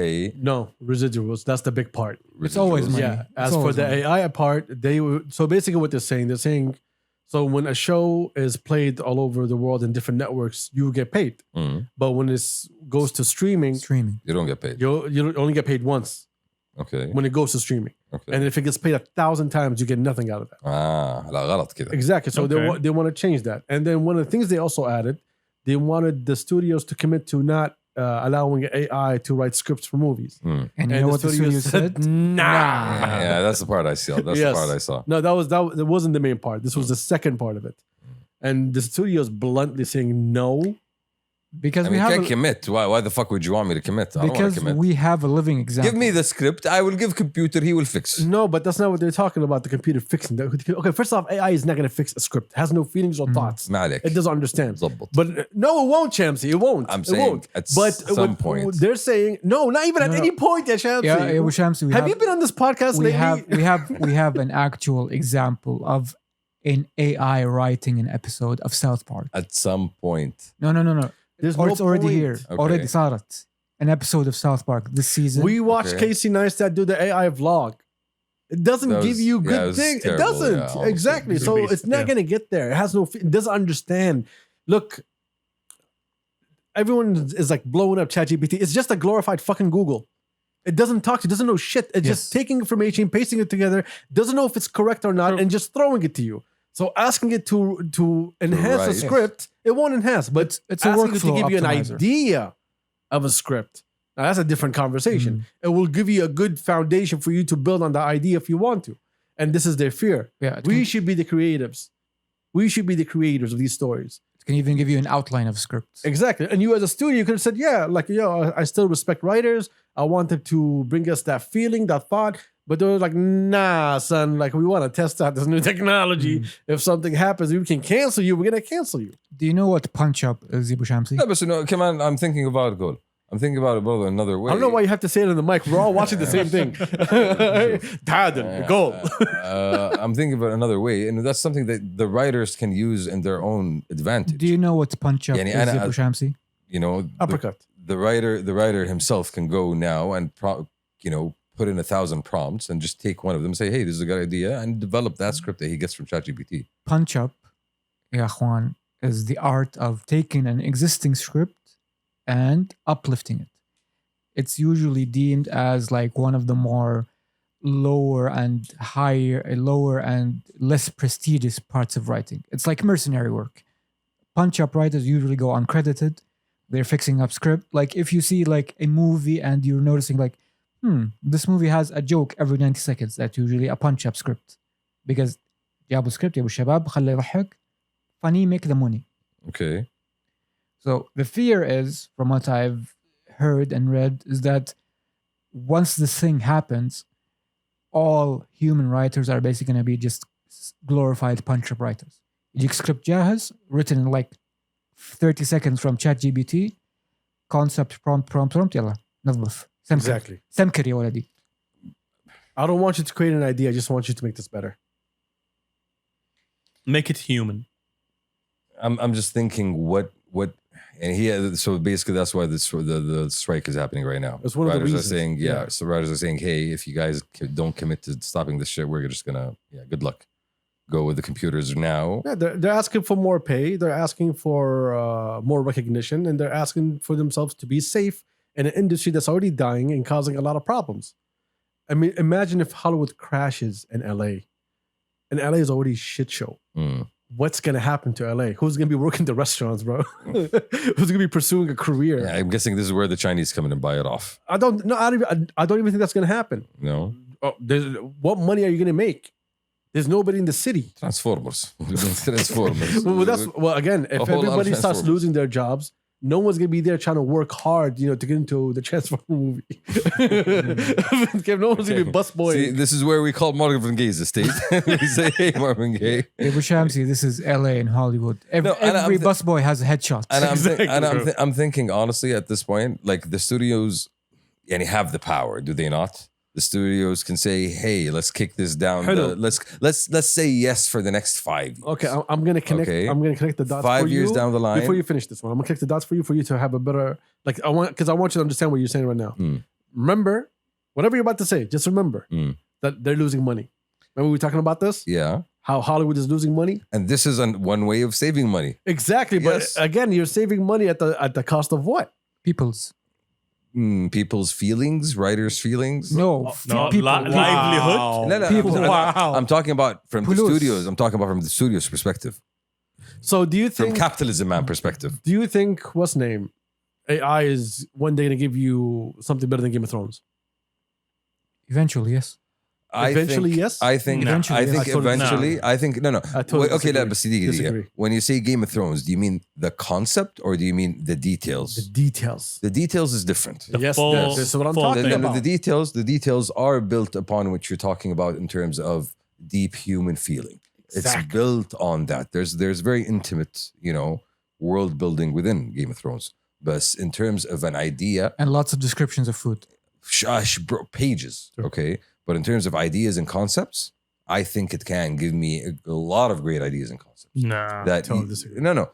No, residuals. That's the big part. It's always residuals. money. Yeah. It's As for always the money. AI part, so basically what they're saying, so when a show is played all over the world in different networks, you get paid. Mhm. But when it goes to streaming, Streaming. You don't get paid. you only get paid once Okay. when it goes to streaming. Okay. And if it gets paid 1,000 times, you get nothing out of that. لا غلط كده. Exactly. So Okay. they want to change that. And then one of the things they also added, they wanted the studios to commit to not allowing AI to write scripts for movies. Mm. And you know what the studio said? Nah. Yeah, that's the part I saw. That's Yes. the part I saw. No, that wasn't the main part. This was the second part of it. And the studio's bluntly saying no. Because I we mean, have can't commit. Why the fuck would you want me to commit? I don't want because to commit. we have a living example. Give me the script. I will give computer. He will fix. No, but that's not what they're talking about, the computer fixing. Okay, first off, AI is not going to fix a script. It has no feelings or thoughts. ما عليك. It doesn't understand. ظبط. But no, it won't, Shamsi. It won't. I'm It saying won't. at But some point. they're saying no, not even at No. any point, yeah, Shamsi. Yeah, Abu Shamsi, Have you been on this podcast we lately? we have an actual example of an AI writing an episode of South Park. At some point. No. There's Or no it's already point. here. Okay. Already صارت. An episode of South Park this season. We watched Okay. Casey Neistat do the AI vlog. It doesn't That was- give you yeah, good it was things. It terrible, doesn't. yeah, honestly. Exactly. It's So basic, it's not yeah. going to get there. It has no. It doesn't understand. Look, everyone is like blowing up ChatGPT. It's just a glorified fucking Google. It doesn't talk to you. It doesn't know shit. It's just Yes. taking information, pasting it together. Doesn't know if it's correct or not, True. and just throwing it to you. So asking it to enhance a write. script, it won't enhance. But it's a asking it to workflow give you an optimizer. idea of a script. Now that's a different conversation. It will give you a good foundation for you to build on the idea if you want to. And this is their fear. Yeah, it We can, should be the creatives. We should be the creators of these stories. it can even give you an outline of scripts. Exactly. And you as a studio, you could have said, yeah, like, I still respect writers. I wanted to bring us that feeling, that thought. But they were like, nah, son, like, we want to test out this new technology. If something happens, we can cancel you. We're going to cancel you. Do you know what punch up is, Abu Shamsi? No, but come on. I'm thinking about it, goal. I'm thinking about it, brother, another way. I don't know why you have to say it in the mic. We're all watching the same thing. Tadin, goal. I'm thinking about another way, and that's something that the writers can use in their own advantage. Do you know what punch up Yani is, أنا- Abu Shamsi? You know, Uppercut. the writer himself can go now and put in 1,000 prompts and just take one of them and say, hey, this is a good idea, and develop that script that he gets from ChatGPT. Punch up, ya akhwan, is the art of taking an existing script and uplifting it. It's usually deemed as like one of the more lower and less prestigious parts of writing. It's like mercenary work. punch-up writers usually go uncredited. They're fixing up script. Like if you see like a movie and you're noticing like, this movie has a joke every 90 seconds. That's usually a punch-up script. Because جابوا script, جابوا الشباب, خليه يضحك. Funny, make the money. Okay. So the fear is, from what I've heard and read, is that once this thing happens, all human writers are basically going to be just glorified punch-up writers. يجيك script جاهز, written in like 30 seconds from ChatGPT, concept, prompt, يلا نظف. Exactly. سمكر يا ولدي. I don't want you to create an idea. I just want you to make this better. Make it human. I'm just thinking what and so basically that's why the strike is happening right now. It's one of the writers reasons. are saying so writers are saying, hey, if you guys don't commit to stopping this shit, we're just gonna good luck. Go with the computers now. Yeah, they're asking for more pay. They're asking for more recognition, and they're asking for themselves to be safe in an industry that's already dying and causing a lot of problems. I mean, imagine if Hollywood crashes in LA, and LA is already a shit show. What's gonna happen to LA? Who's gonna be working the restaurants, bro? Who's gonna be pursuing a career? Yeah, I'm guessing this is where the Chinese come in and buy it off. I don't even think that's gonna happen. No. What money are you gonna make? There's nobody in the city. Transformers. Well, again, if everybody starts losing their jobs, no one's gonna be there trying to work hard, to get into the Transformer movie. No one's gonna be busboy. See, this is where we call Marvin Gaye's estate. We say, hey, Marvin Gaye. Hey, Shamsi, this is LA and Hollywood. Every busboy has a headshot. And I'm thinking, honestly, at this point, like the studios have the power, do they not? The studios can say, "Hey, let's kick this down. Let's say yes for the next 5 years." Okay, I'm gonna connect. Okay. I'm gonna connect the dots. 5 for years you down the line. Before you finish this one, I'm gonna connect the dots for you to have a better I want you to understand what you're saying right now. Remember, whatever you're about to say, just remember that they're losing money. Remember we were talking about this? Yeah. How Hollywood is losing money? And this is one way of saving money. Exactly, Yes. but again, you're saving money at the cost of what? People's. People's feelings, writers' feelings. No, livelihood. No, People. I'm talking about from the Plus. studios. I'm talking about from the studios' perspective, So do you from think capitalism man perspective. Do you think what's name AI is one day gonna give you something better than Game of Thrones? Eventually, yes. Eventually, yes? I think Eventually, I think I totally- eventually. I think no. I totally Okay, disagree. Disagree. when you say Game of Thrones, do you mean the concept or do you mean the details? The details. The details is different. Yes, full- this is what I'm full talking thing. about. The details are built upon what you're talking about in terms of deep human feeling. It's Exactly. built on that. There's very intimate, world building within Game of Thrones. But in terms of an idea, And lots of descriptions of food. pages, okay? But in terms of ideas and concepts, I think it can give me a lot of great ideas and concepts. Nah. That totally disagree. No,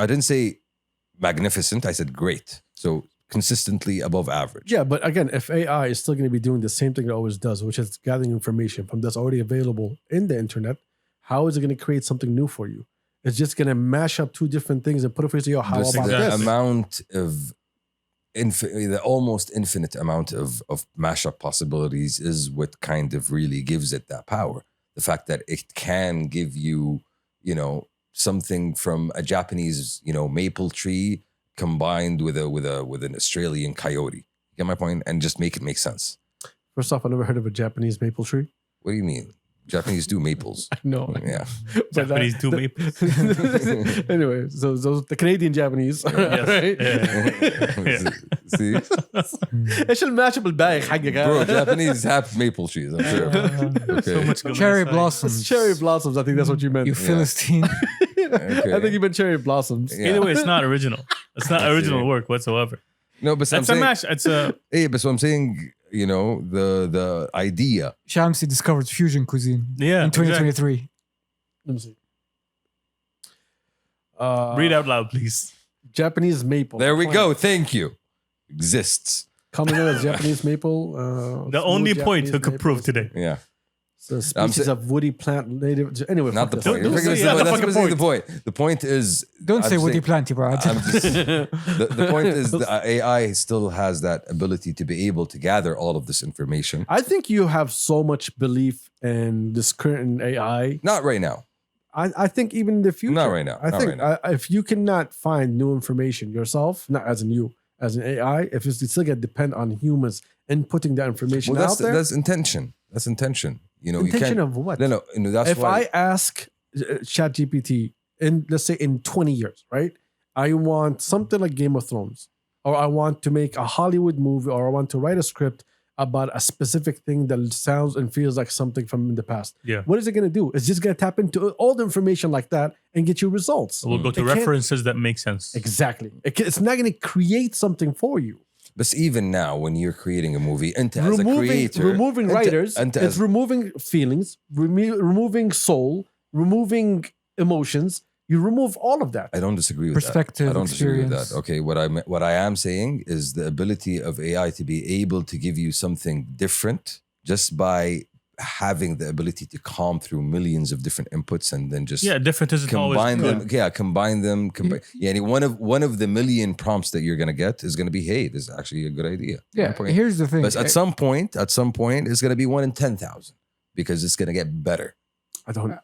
I didn't say magnificent. I said great. So consistently above average. Yeah, but again, if AI is still going to be doing the same thing it always does, which is gathering information from that's already available in the internet, how is it going to create something new for you? It's just going to mash up two different things and put it for you. How This about exact this? amount of the almost infinite amount of mashup possibilities is what kind of really gives it that power. The fact that it can give you, something from a Japanese, maple tree combined with an Australian coyote. You get my point? And just make it make sense. First off, I never heard of a Japanese maple tree. What do you mean? Japanese do maples. No. Yeah. Japanese do maples. Anyway, so those the Canadian Japanese, right? Yeah. See? ايش الماتشب البايخ حقك؟ Bro, Japanese have maple trees, I'm sure. Okay. So much good Cherry insight. blossoms. It's cherry blossoms. I think that's what you meant. You Philistine. Okay. I think you meant cherry blossoms. Yeah. Either way, it's not original. It's not original work whatsoever. No, but That's a mash. It's a Hey, but so I'm saying, the idea. Shamsi discovered fusion cuisine yeah. in exactly. 2023. Let me see. Read out loud, please. Japanese maple. There we go. Thank you. Exists. Commonly known as Japanese maple. The smooth only point Japanese who could maple. prove today. Yeah. So species of woody plant native. Anyway, Not the fuck this. point. Don't You're say- forgetting yeah, the that's fucking missing the point. The point is. Don't I'm say woody saying- planty, bro. the point is the AI still has that ability to be able to gather all of this information. I think you have so much belief in this current AI. Not right now. I think even in the future. Not right now. I Not think right now. if you cannot find new information yourself, not as in you, as an AI, if it's still going to depend on humans inputting that information Well, out there. that's intention. That's intention. You know, Intention you of what? can't. No. That's if why. I ask ChatGPT in, let's say, in 20 years, right? I want something like Game of Thrones, or I want to make a Hollywood movie, or I want to write a script about a specific thing that sounds and feels like something from in the past. Yeah. What is it going to do? It's just going to tap into all the information like that and get you results. We'll go to It can't- references that make sense. Exactly. It's not going to create something for you. But even now, when you're creating a movie, and as a creator, removing writers, and it's removing feelings, removing soul, removing emotions. You remove all of that. I don't disagree with Perspective, that. I don't disagree with experience. that. Okay, what I am saying is the ability of AI to be able to give you something different just by having the ability to comb through millions of different inputs and then just Different isn't always combine good. them. Yeah, combine them. Yeah, one of the million prompts that you're gonna get is gonna be, hey, this is actually a good idea. Yeah, Point. here's the thing. But at some point, it's gonna be 1 in 10,000 because it's gonna get better. I can't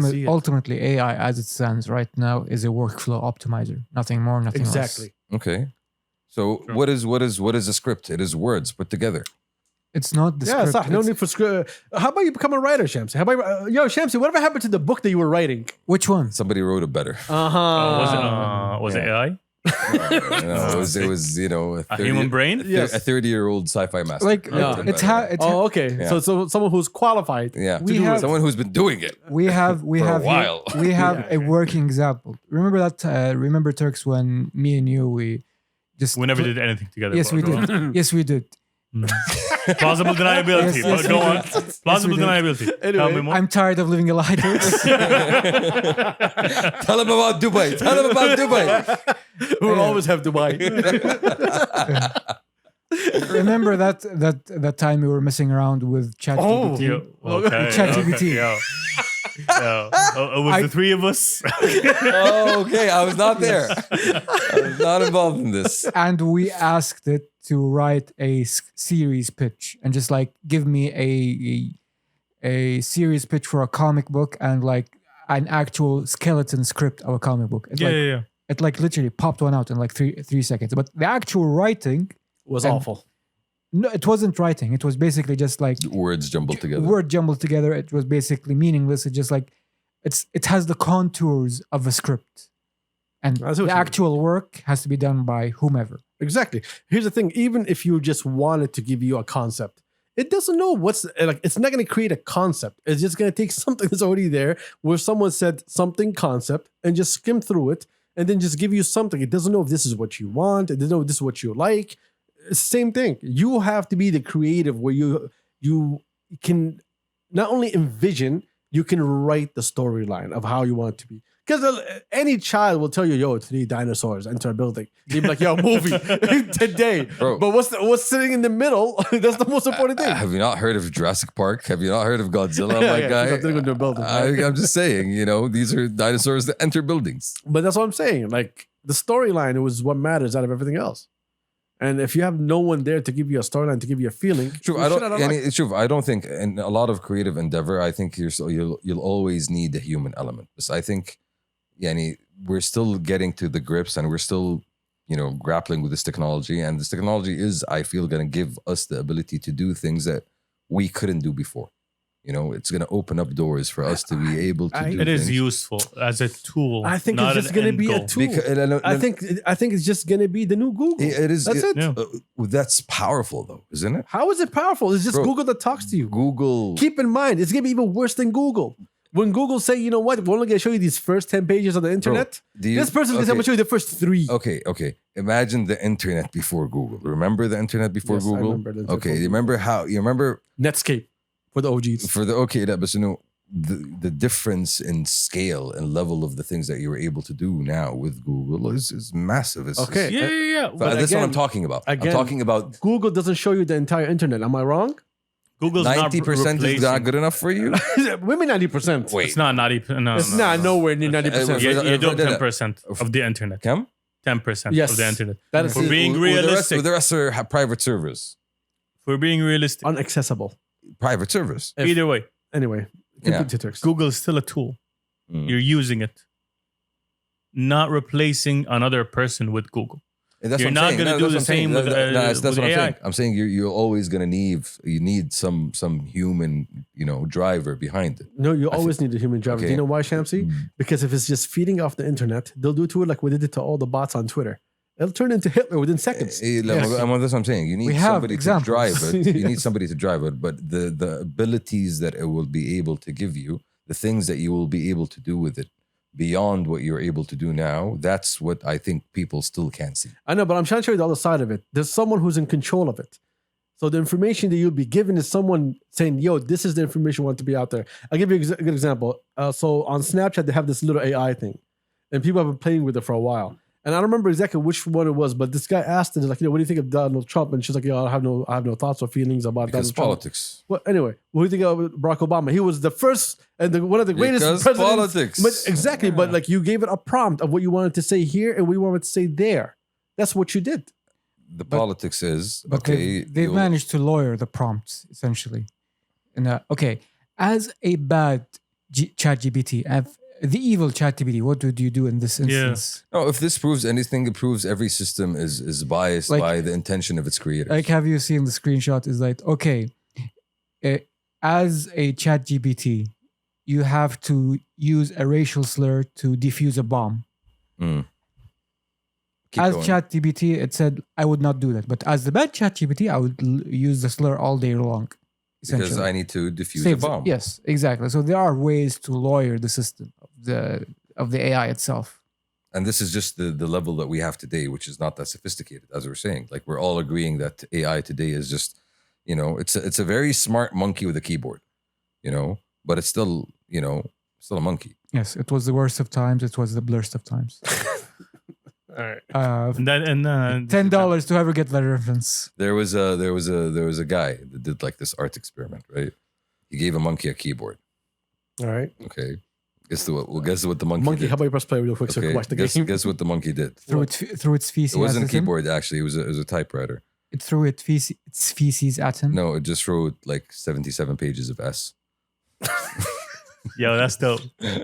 see it. Ultimately, AI as it stands right now is a workflow optimizer. Nothing more, nothing Exactly. less. Okay. So Sure. what is a script? It is words put together. It's not the Yeah, script. no it's- need for script. How about you become a writer, Shamsi? How about Shamsi? Whatever happened to the book that you were writing? Which one? Somebody wrote it better. Was it AI? No, it was A human brain? Yes. a 30-year-old sci-fi master. Like Yeah. it's how it's Oh, okay. Yeah. So someone who's qualified. yeah, we have- someone who's been doing it. we have For a while. we have a working example. Remember that? Remember Turks when me and you we just We never did anything together. Yes, we bro. did. Yes, we did. Plausible deniability. Yes, But go we on. did. Plausible we did. deniability. Tell Anyway, me more. I'm tired of living a lie, Turks. Tell him about Dubai. Tell him about Dubai. We'll always have Dubai. Remember that time we were messing around with ChatGPT? Yo, okay. ChatGPT. Was the three of us? Oh, okay. I was not there. I was not involved in this. And we asked it to write a series pitch and just like give me a series pitch for a comic book and like an actual skeleton script of a comic book. It like literally popped one out in like three seconds. But the actual writing was And- awful. no, it wasn't writing. It was basically just like Words jumbled together. word jumbled together. It was basically meaningless. It just like it has the contours of a script, and I see what the you mean. actual work has to be done by whomever. Exactly. Here's the thing. Even if you just wanted to give you a concept, it doesn't know what's like. It's not going to create a concept. It's just going to take something that's already there, where someone said something concept, and just skim through it, and then just give you something. It doesn't know if this is what you want. It doesn't know if this is what you like. It's the same thing. You have to be the creative, where you can not only envision, you can write the storyline of how you want it to be. Because any child will tell you, yo, 3 dinosaurs enter a building. You'd be like, yo, movie today. Bro. But what's sitting in the middle? That's the most important thing. Have you not heard of Jurassic Park? Have you not heard of Godzilla, Yeah, my yeah, guy? because they go into a building, right? I'm just saying, these are dinosaurs that enter buildings. But that's what I'm saying. Like the storyline was what matters out of everything else. And if you have no one there to give you a storyline, to give you a feeling, True, you I should don't. have liked It's true. I don't think in a lot of creative endeavor, I think you'll always need the human element. So I think, we're still getting to the grips, and we're still, grappling with this technology. And this technology is, I feel, going to give us the ability to do things that we couldn't do before. It's going to open up doors for us to be able to do. It is things. useful as a tool. I think not it's just an going to end be a goal. tool. Because, I think it's just going to be the new Google. it is. That's it. Yeah. That's powerful, though, isn't it? How is it powerful? It's just Bro, Google that talks to you. Google. Keep in mind, it's going to be even worse than Google. When Google say, you know what, we're only going to show you these first 10 pages of the internet. This person's going to show you the first 3. Okay. Imagine the internet before Google. Remember the internet before Yes, I Google? remember the internet Okay, before you remember Netscape for the OGs. but the difference in scale and level of the things that you were able to do now with Google is massive. It's Okay. Yeah. But But that's what I'm again- talking about. I'm again- talking about Google doesn't show you the entire internet. Am I wrong? Google's 90% is not good enough for you. Women 90%. Wait, It's not 90. No, It's no, not no. nowhere near 90%. Yeah, You're doing No, no. 10% of the internet. Cam? 10% Yes. of the internet. That is For being realistic. The rest are private servers. For being realistic. unaccessible. Private servers. If- Either way, Anyway, Yeah. complete Turks. Google is still a tool. You're using it, not replacing another person with Google. That's You're what I'm not going to do the same with that's what I'm AI. saying. I'm saying you're always going to need some human, driver behind it. No, you always need a human driver. Okay. Do you know why, Shamsi? Because if it's just feeding off the internet, they'll do to it like we did it to all the bots on Twitter. It'll turn into Hitler within seconds. That's what I'm saying. You need somebody to drive it. You need somebody to drive it, but the abilities that it will be able to give you, the things that you will be able to do with it, beyond what you're able to do now, that's what I think people still can't see. I know, but I'm trying to show you the other side of it. There's someone who's in control of it. So the information that you'll be given is someone saying, yo, this is the information we want to be out there. I'll give you a good example. So on Snapchat, they have this little AI thing. And people have been playing with it for a while. And I don't remember exactly which one it was, but this guy asked it, like, what do you think of Donald Trump? And she's like, I have no thoughts or feelings about Donald Trump. Politics. Well, anyway, what do you think of Barack Obama? He was the first and one of the greatest presidents. Politics. But exactly, but like you gave it a prompt of what you wanted to say here and what you wanted to say there. That's what you did. The politics is, But okay. they've managed to lawyer the prompts, essentially. And as a bad ChatGPT, the evil ChatGPT, what would you do in this instance? No, if this proves anything, it proves every system is biased by the intention of its creators. Like, have you seen the screenshot? Is like, okay, as a ChatGPT, you have to use a racial slur to defuse a bomb. As ChatGPT, it said, I would not do that. But as the bad ChatGPT, I would use the slur all day long. Because I need to defuse a bomb. Yes, exactly. So there are ways to lawyer the system of the AI itself. And this is just the level that we have today, which is not that sophisticated, as we're saying. Like, we're all agreeing that AI today is just, it's a very smart monkey with a keyboard, but it's still, still a monkey. Yes, it was the worst of times. It was the blurst of times. All right. $10 to ever get that reference. There was a guy that did like this art experiment, right? He gave a monkey a keyboard. All right. Okay. Guess what the monkey did. How about you press play real quick so you can watch the game? Guess what the monkey did? Through its feces. It wasn't a keyboard, actually. It was a typewriter. It threw its feces at him. No, it just wrote like 77 pages of S. Yo, that's dope.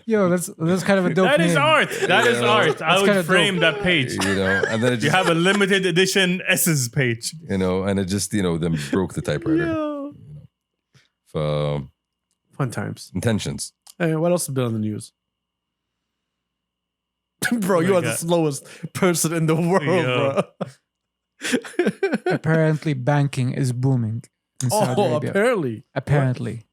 Yo, that's kind of a dope That name. is art. That is art. I would frame that page. And then it just, You have a limited edition S's page. and it just, then broke the typewriter. Fun times. Intentions. Hey, what else has been on the news? Bro, you are the slowest person in the world, bro. Apparently, banking is booming in Saudi Arabia. Apparently.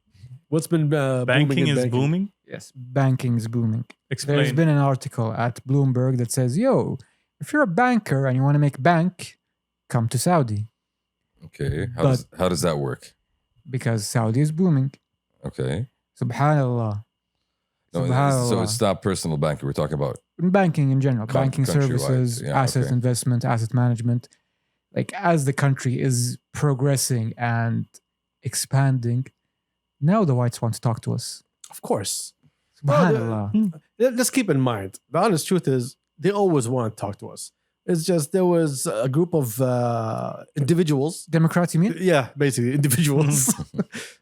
What's been banking is booming? Yes, banking is booming. Explain. There's been an article at Bloomberg that says, yo, if you're a banker and you want to make bank, come to Saudi. Okay. How does that work? Because Saudi is booming. Okay. Subhanallah. No, so it's not personal banking we're talking about. Banking in general. Banking services, Yeah, asset investment, asset management. Like, as the country is progressing and expanding, now the whites want to talk to us. Of course. Subhanallah. Let's keep in mind, the honest truth is they always want to talk to us. It's just there was a group of individuals. Democrats, you mean? Yeah, basically individuals.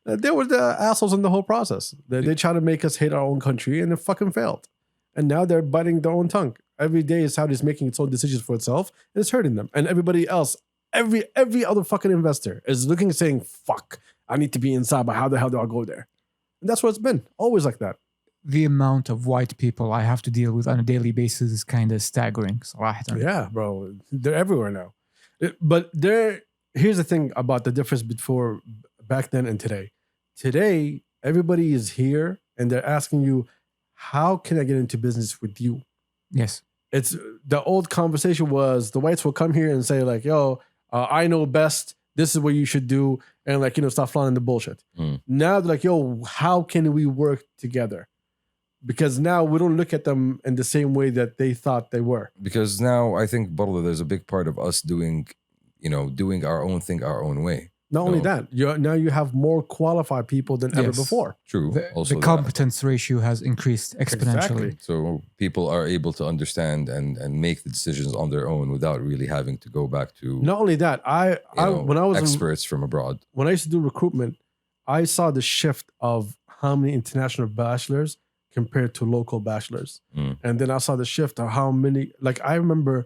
They were the assholes in the whole process. They tried to make us hate our own country and it fucking failed. And now they're biting their own tongue. Every day Saudi's making its own decisions for itself and it's hurting them. And everybody else, every other fucking investor is looking and saying, fuck, I need to be inside, but how the hell do I go there? And that's what it's been. Always like that. The amount of white people I have to deal with on a daily basis is kind of staggering. صراحة. Yeah, bro. They're everywhere now. Here's the thing about the difference before back then and today. Today, everybody is here and they're asking you, how can I get into business with you? Yes. It's the old conversation was the whites will come here and say like, yo, I know best. This is what you should do. And like, stop flaunting the bullshit. Now they're like, yo, how can we work together? Because now we don't look at them in the same way that they thought they were. Because now I think, Barla, there's a big part of us doing our own thing our own way. Not only that, now you have more qualified people than ever before. True. The competence ratio has increased exponentially. Exactly. So people are able to understand and make the decisions on their own without really having to go back to Not only that, when I was experts from abroad. When I used to do recruitment, I saw the shift of how many international bachelors compared to local bachelors. Mm. And then I saw the shift of how many, like I remember,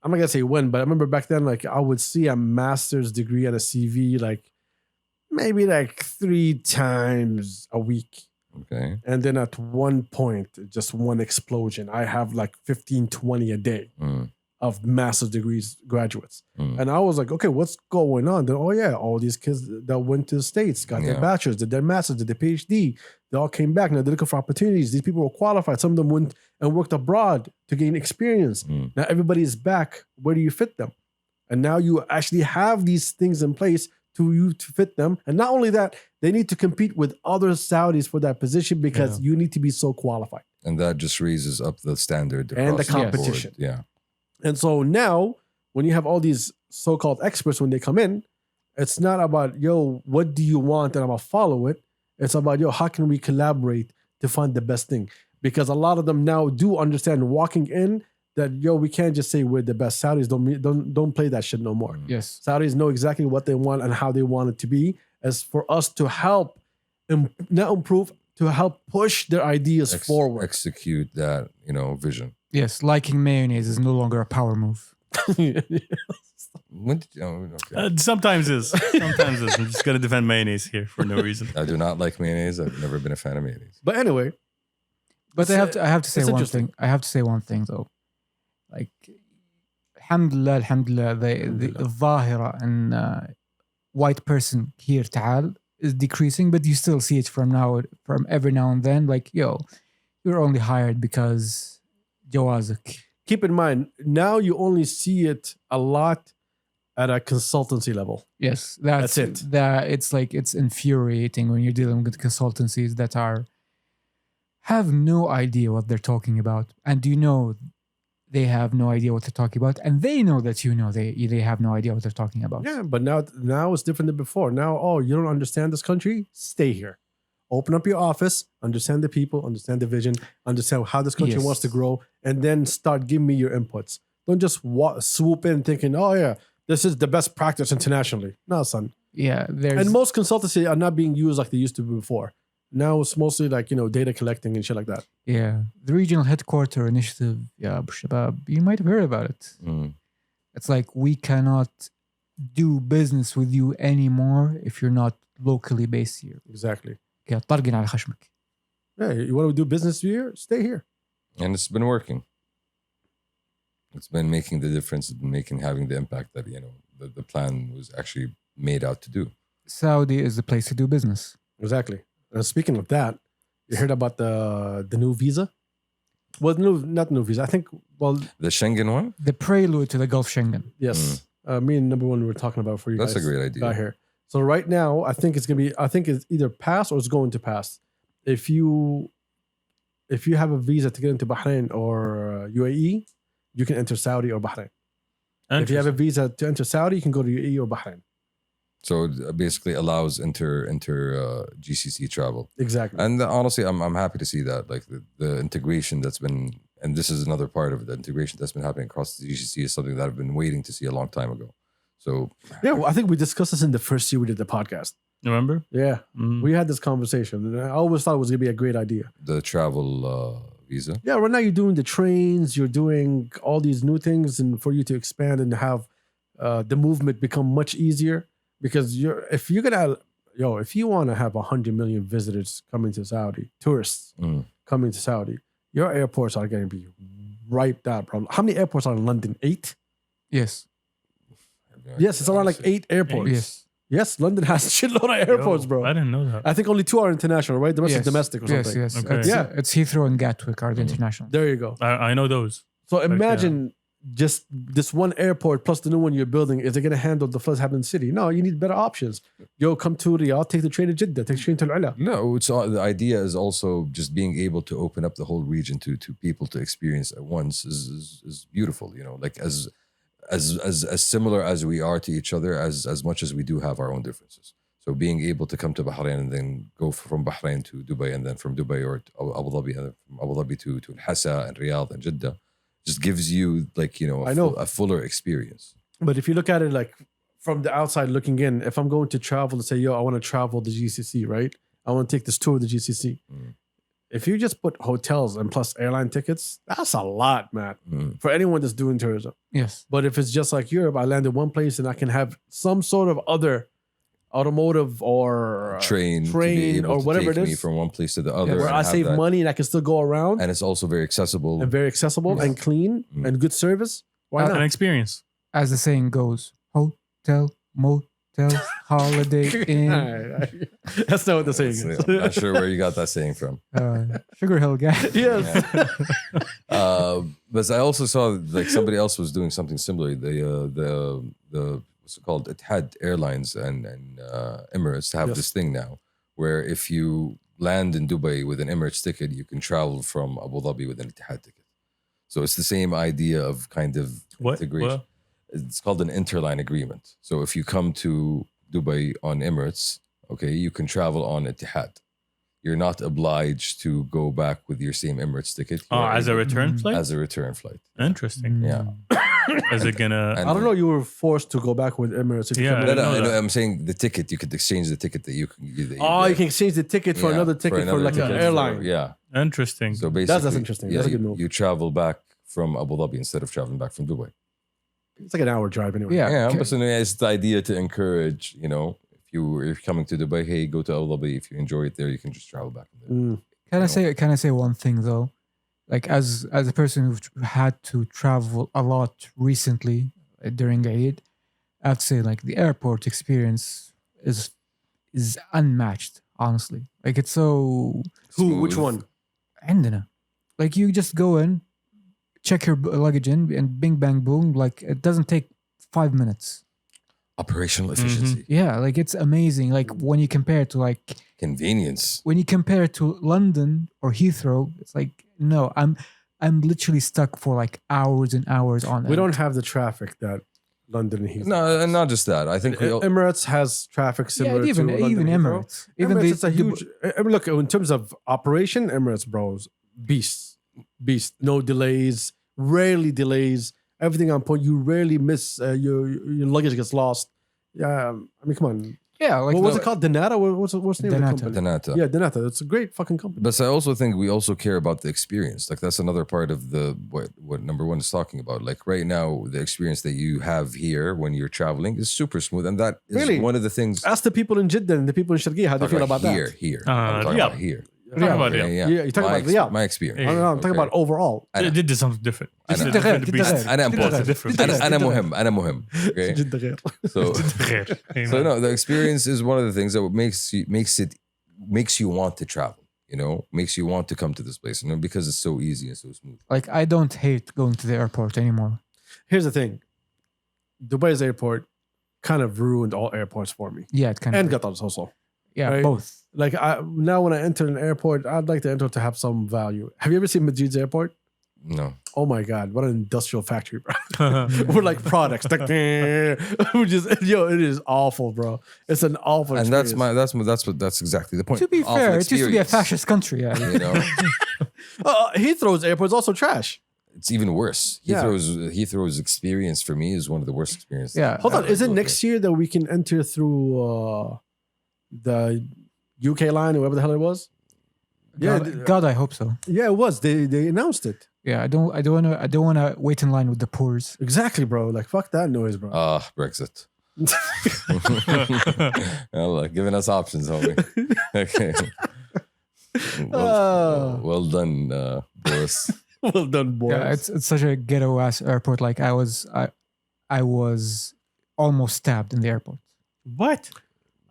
I'm not gonna say when, but I remember back then, like I would see a master's degree and a CV like maybe like 3 times a week. Okay. And then at one point, just one explosion, I have like 15, 20 a day Mm. of master's degrees graduates. Mm. And I was like, okay, what's going on? Then, oh yeah, all these kids that went to the States, got their Yeah. bachelor's, did their master's, did their PhD. They all came back. Now they're looking for opportunities. These people were qualified. Some of them went and worked abroad to gain experience. Mm. Now everybody is back. Where do you fit them? And now you actually have these things in place to fit them. And not only that, they need to compete with other Saudis for that position because you need to be so qualified. And that just raises up the standard And the across board. competition. Yeah. And so now, when you have all these so-called experts, when they come in, it's not about, yo, what do you want? And I'm going to follow it. It's about, yo, how can we collaborate to find the best thing? Because a lot of them now do understand walking in that, yo, we can't just say we're the best. Saudis don't play that shit no more. Yes. Saudis know exactly what they want and how they want it to be, as for us to help, not improve, to help push their ideas forward. Execute that, vision. Yes. Liking mayonnaise is no longer a power move. When did you, okay. Sometimes is. Sometimes is. I'm just going to defend mayonnaise here for no reason. I do not like mayonnaise. I've never been a fan of mayonnaise. But anyway, But I have to say it's one interesting. thing. I have to say one thing though. Like, alhamdulillah, the ظاهرة and white person here ta'al is decreasing, but you still see it from every now and then. Like, yo, you're only hired because jawazak. keep in mind, now you only see it a lot at a consultancy level. Yes, That's it. It's infuriating when you're dealing with consultancies that have no idea what they're talking about, and they have no idea what they're talking about, and they know that they have no idea what they're talking about. Yeah, but now it's different than before. Now, oh, you don't understand this country? Stay here. Open up your office, understand the people, understand the vision, understand how this country Yes. wants to grow, and then start giving me your inputs. Don't just swoop in thinking, oh yeah, this is the best practice internationally. No, son. Yeah, And most consultancy are not being used like they used to be before. Now it's mostly like, data collecting and shit like that. yeah, the regional headquarter initiative. Yeah, Shabab, you might have heard about it. Mm. It's like, we cannot do business with you anymore if you're not locally based here. Exactly. Yeah, طرقن على خشمك. Yeah, you want to do business here? Stay here. And it's been working. It's been making the difference, having the impact that, the plan was actually made out to do. Saudi is the place to do business. Exactly. And speaking of that, you heard about the new visa? Well, not new visa. I think, The Schengen one? The prelude to the Gulf Schengen. yes. Me and number one we were talking about for you That's guys. a great idea. Got here. So right now, I think it's either pass or it's going to pass. If you have a visa to get into Bahrain or UAE, you can enter Saudi or Bahrain. If you have a visa to enter Saudi, you can go to UAE or Bahrain. So it basically allows inter GCC travel. Exactly. And honestly, I'm happy to see that. Like the integration that's been, and this is another part of it, the integration that's been happening across the GCC is something that I've been waiting to see a long time ago. So Yeah, well, I think we discussed this in the first year we did the podcast. Remember? Yeah, Mm. we had this conversation, and I always thought it was gonna be a great idea. the travel visa. Yeah, right now you're doing the trains, you're doing all these new things, and for you to expand and have the movement become much easier, because if you want to have 100 million visitors coming to Saudi, tourists Mm. coming to Saudi, your airports are going to be ripe out, bro. How many airports are in London? 8? Yes. Yes, it's around like 8 airports. Yes. Yes, London has a shitload of airports, Yo, bro. I didn't know that. I think only 2 are international, right? The rest Yes. is domestic or something. Yes. Okay. It's Heathrow and Gatwick are the international. There you go. I know those. So imagine just this one airport plus the new one you're building. Is it going to handle the floods happening in the city? No, you need better options. Yo, come to Riyadh, take the train to Jeddah, take the train to Al-Ala. No, the idea is also just being able to open up the whole region to people to experience at once is beautiful. Like as similar as we are to each other, as much as we do have our own differences. So being able to come to Bahrain and then go from Bahrain to Dubai, and then from Dubai or to Abu Dhabi, and then from Abu Dhabi to Al-Hassa and Riyadh and Jeddah, just gives you a fuller experience. But if you look at it like from the outside looking in, if I'm going to travel to say, yo, I want to travel the GCC, right? I want to take this tour of the GCC. Mm. if you just put hotels and plus airline tickets, that's a lot, man, for anyone that's doing tourism. Yes. But if it's just like Europe, I land in one place and I can have some sort of other automotive or train to be train able or to whatever it take me is, from one place to the other. where and I have save that. money and I can still go around And it's also very accessible. and very accessible and clean and good service. Why An not? experience. As the saying goes, hotel, motel, holiday inn. That's not what the saying is. I'm not sure where you got that saying from. Sugar Hill guy. Yes. But I also saw like somebody else was doing something similar. The what's it called? Etihad Airlines and Emirates have Yes. this thing now where if you land in Dubai with an Emirates ticket, you can travel from Abu Dhabi with an Etihad ticket. So it's the same idea of kind of integration. What? It's called an interline agreement. So if you come to Dubai on Emirates, okay, you can travel on Etihad. You're not obliged to go back with your same Emirates ticket. Oh, You're as a able- return flight? as a return flight. Interesting. Yeah. Is it gonna? And- I don't know. You were forced to go back with Emirates. If you Yeah, come No, in. no, know I know, that. I'm saying the ticket. You could exchange the ticket that you can. Oh, you can exchange the ticket for Yeah, another ticket for another like an ticket. airline. Yeah. Interesting. So basically, That's interesting. Yeah, That's a good move. you travel back from Abu Dhabi instead of traveling back from Dubai. It's like an hour drive anyway. Yeah. Yeah, Okay. but it's the idea to encourage. If you're coming to Dubai, hey, go to Abu Dhabi. If you enjoy it there, you can just travel back. From there. Can I say one thing though? Like as a person who had to travel a lot recently during Eid, I have to say like the airport experience is unmatched, honestly. Like it's so Which Smooth. one? عندنا. Like you just go in, check your luggage in, and bing bang boom. Like it doesn't take 5 minutes. Operational efficiency, Yeah, like it's amazing. Like when you compare it to like convenience. when you compare it to London or Heathrow, it's like no, I'm literally stuck for like hours and hours on We end. don't have the traffic that London and Heathrow. No, and not just that. I think we all, Emirates has traffic similar even to London even and Heathrow. Emirates. Even Emirates the, is a huge. I mean, look, in terms of operation, Emirates, bros, beast. No delays, rarely delays. Everything on point. You rarely miss. Your luggage gets lost. Yeah, I mean, come on. yeah, like What was the- it called? Denata? What's the name Denata. of the company? Denata. Yeah, Denata. It's a great fucking company. But I also think we also care about the experience. Like that's another part of the what number one is talking about. Like right now, the experience that you have here when you're traveling is super smooth, and that is Really? one of the things. Ask the people in Jeddah and the people in Sharqiyya how they Talking feel about here, that. here. I'm talking Riyadh. about here. Talking about Yeah, it. yeah. Yeah, you're talking My about Riyadh. my experience. I don't know. I'm talking about overall. They did something different. I know. It's a different Jiddah beast. غير. أنا Jiddah important. غير. different Jiddah beast. غير. أنا مهم. أنا مهم. Okay. Jeddah غير. So Amen. so no, the experience is one of the things that makes you want to travel. Makes you want to come to this place. Because it's so easy and so smooth. like I don't hate going to the airport anymore. Here's the thing. Dubai's airport kind of ruined all airports for me. Yeah, it kind And of Qatar's also. yeah, right? both. Like now when I enter an airport, I'd like the airport to have some value. Have you ever seen Majid's airport? No. Oh my God, what an industrial factory, bro. We're like products. It is awful, bro. It's an awful And experience. that's exactly the point. To be Awful fair, it used to be a experience, fascist country. Yeah, Heathrow's airport is also trash. It's even worse. Yeah. Heathrow's experience for me is one of the worst experiences. Yeah. Hold on, is it Okay. next year that we can enter through the UK line or whatever the hell it was? God, I hope so. Yeah, it was. They announced it. Yeah, I don't wanna wait in line with the poors. Exactly, bro. Like fuck that noise, bro. Brexit. Well, giving us options, homie. Okay. Well done, Boris. Well done, boys. Yeah, it's such a ghetto ass airport. Like I was almost stabbed in the airport. What?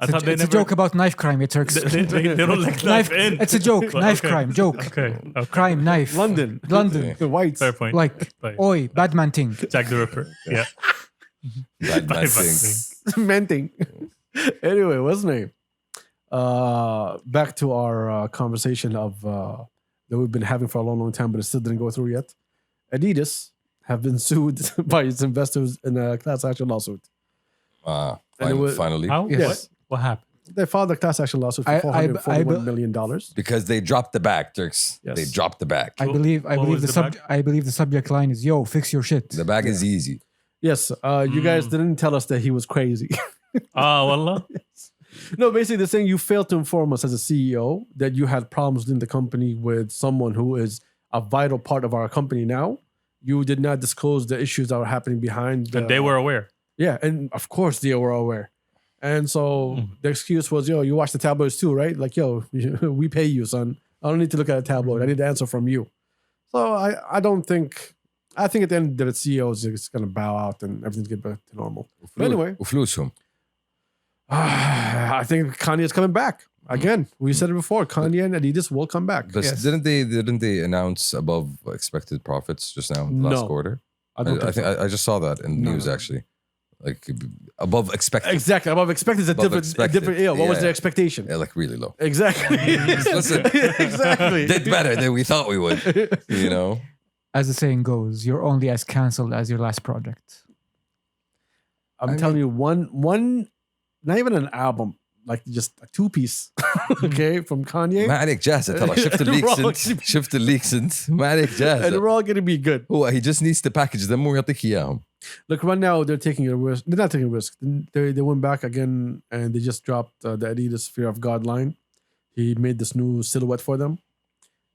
I thought they It's a never. joke about knife crime. It's They don't like knife. knife in. It's a joke. Knife Okay. crime. Joke. Okay. Crime. Knife. London. London. The whites. Fair point. Like Like, oi, bad man thing. Jack the Ripper. Yeah. Bad Bye, thing. Menting. Anyway, what's the name? Back to our conversation of that we've been having for a long, long time, but it still didn't go through yet. Adidas have been sued by its investors in a class action lawsuit. And it was- Finally. How? Yes. What happened? They filed a class action lawsuit for I- $441 million. Because they dropped the bag, Turks. Yes. They dropped the bag. I believe what was the subject line is yo, fix your shit. The bag is easy. Yes, you guys didn't tell us that he was crazy. Ah, wallah. No, basically they're saying you failed to inform us as a CEO that you had problems within the company with someone who is a vital part of our company now. You did not disclose the issues that were happening behind. And they were aware. Yeah, and of course they were aware. And so the excuse was, yo, you watch the tabloids too, right? Like, yo, we pay you, son. I don't need to look at a tabloid. I need the answer from you. So I don't think... I think at the end the CEO is just going to bow out and everything's going to get back to normal. But anyway... وفلوسهم. I think Kanye is coming back. Again, we said it before. Kanye and Adidas will come back. But Yes. didn't they announce above expected profits just now last quarter? I don't I think so. I just saw that in the news No. actually. Like above expected. Exactly. Above expected is a Above different. expected. What was Yeah. the expectation? Yeah, like really low. Exactly. Listen, exactly. did better than we thought we would. You know. As the saying goes, you're only as cancelled as your last project. I'm telling you, one, not even an album, like just a 2-piece, okay, from Kanye. ما عليك جاهزة ترى شفت الليكس انت شفت الليكس انت ما عليك And جاهزة. they're all going to be good. He just needs to package them ويعطيك إياهم. Look, right now they're taking a risk. They're not taking a risk. They went back again and they just dropped the Adidas Fear of God line. He made this new silhouette for them.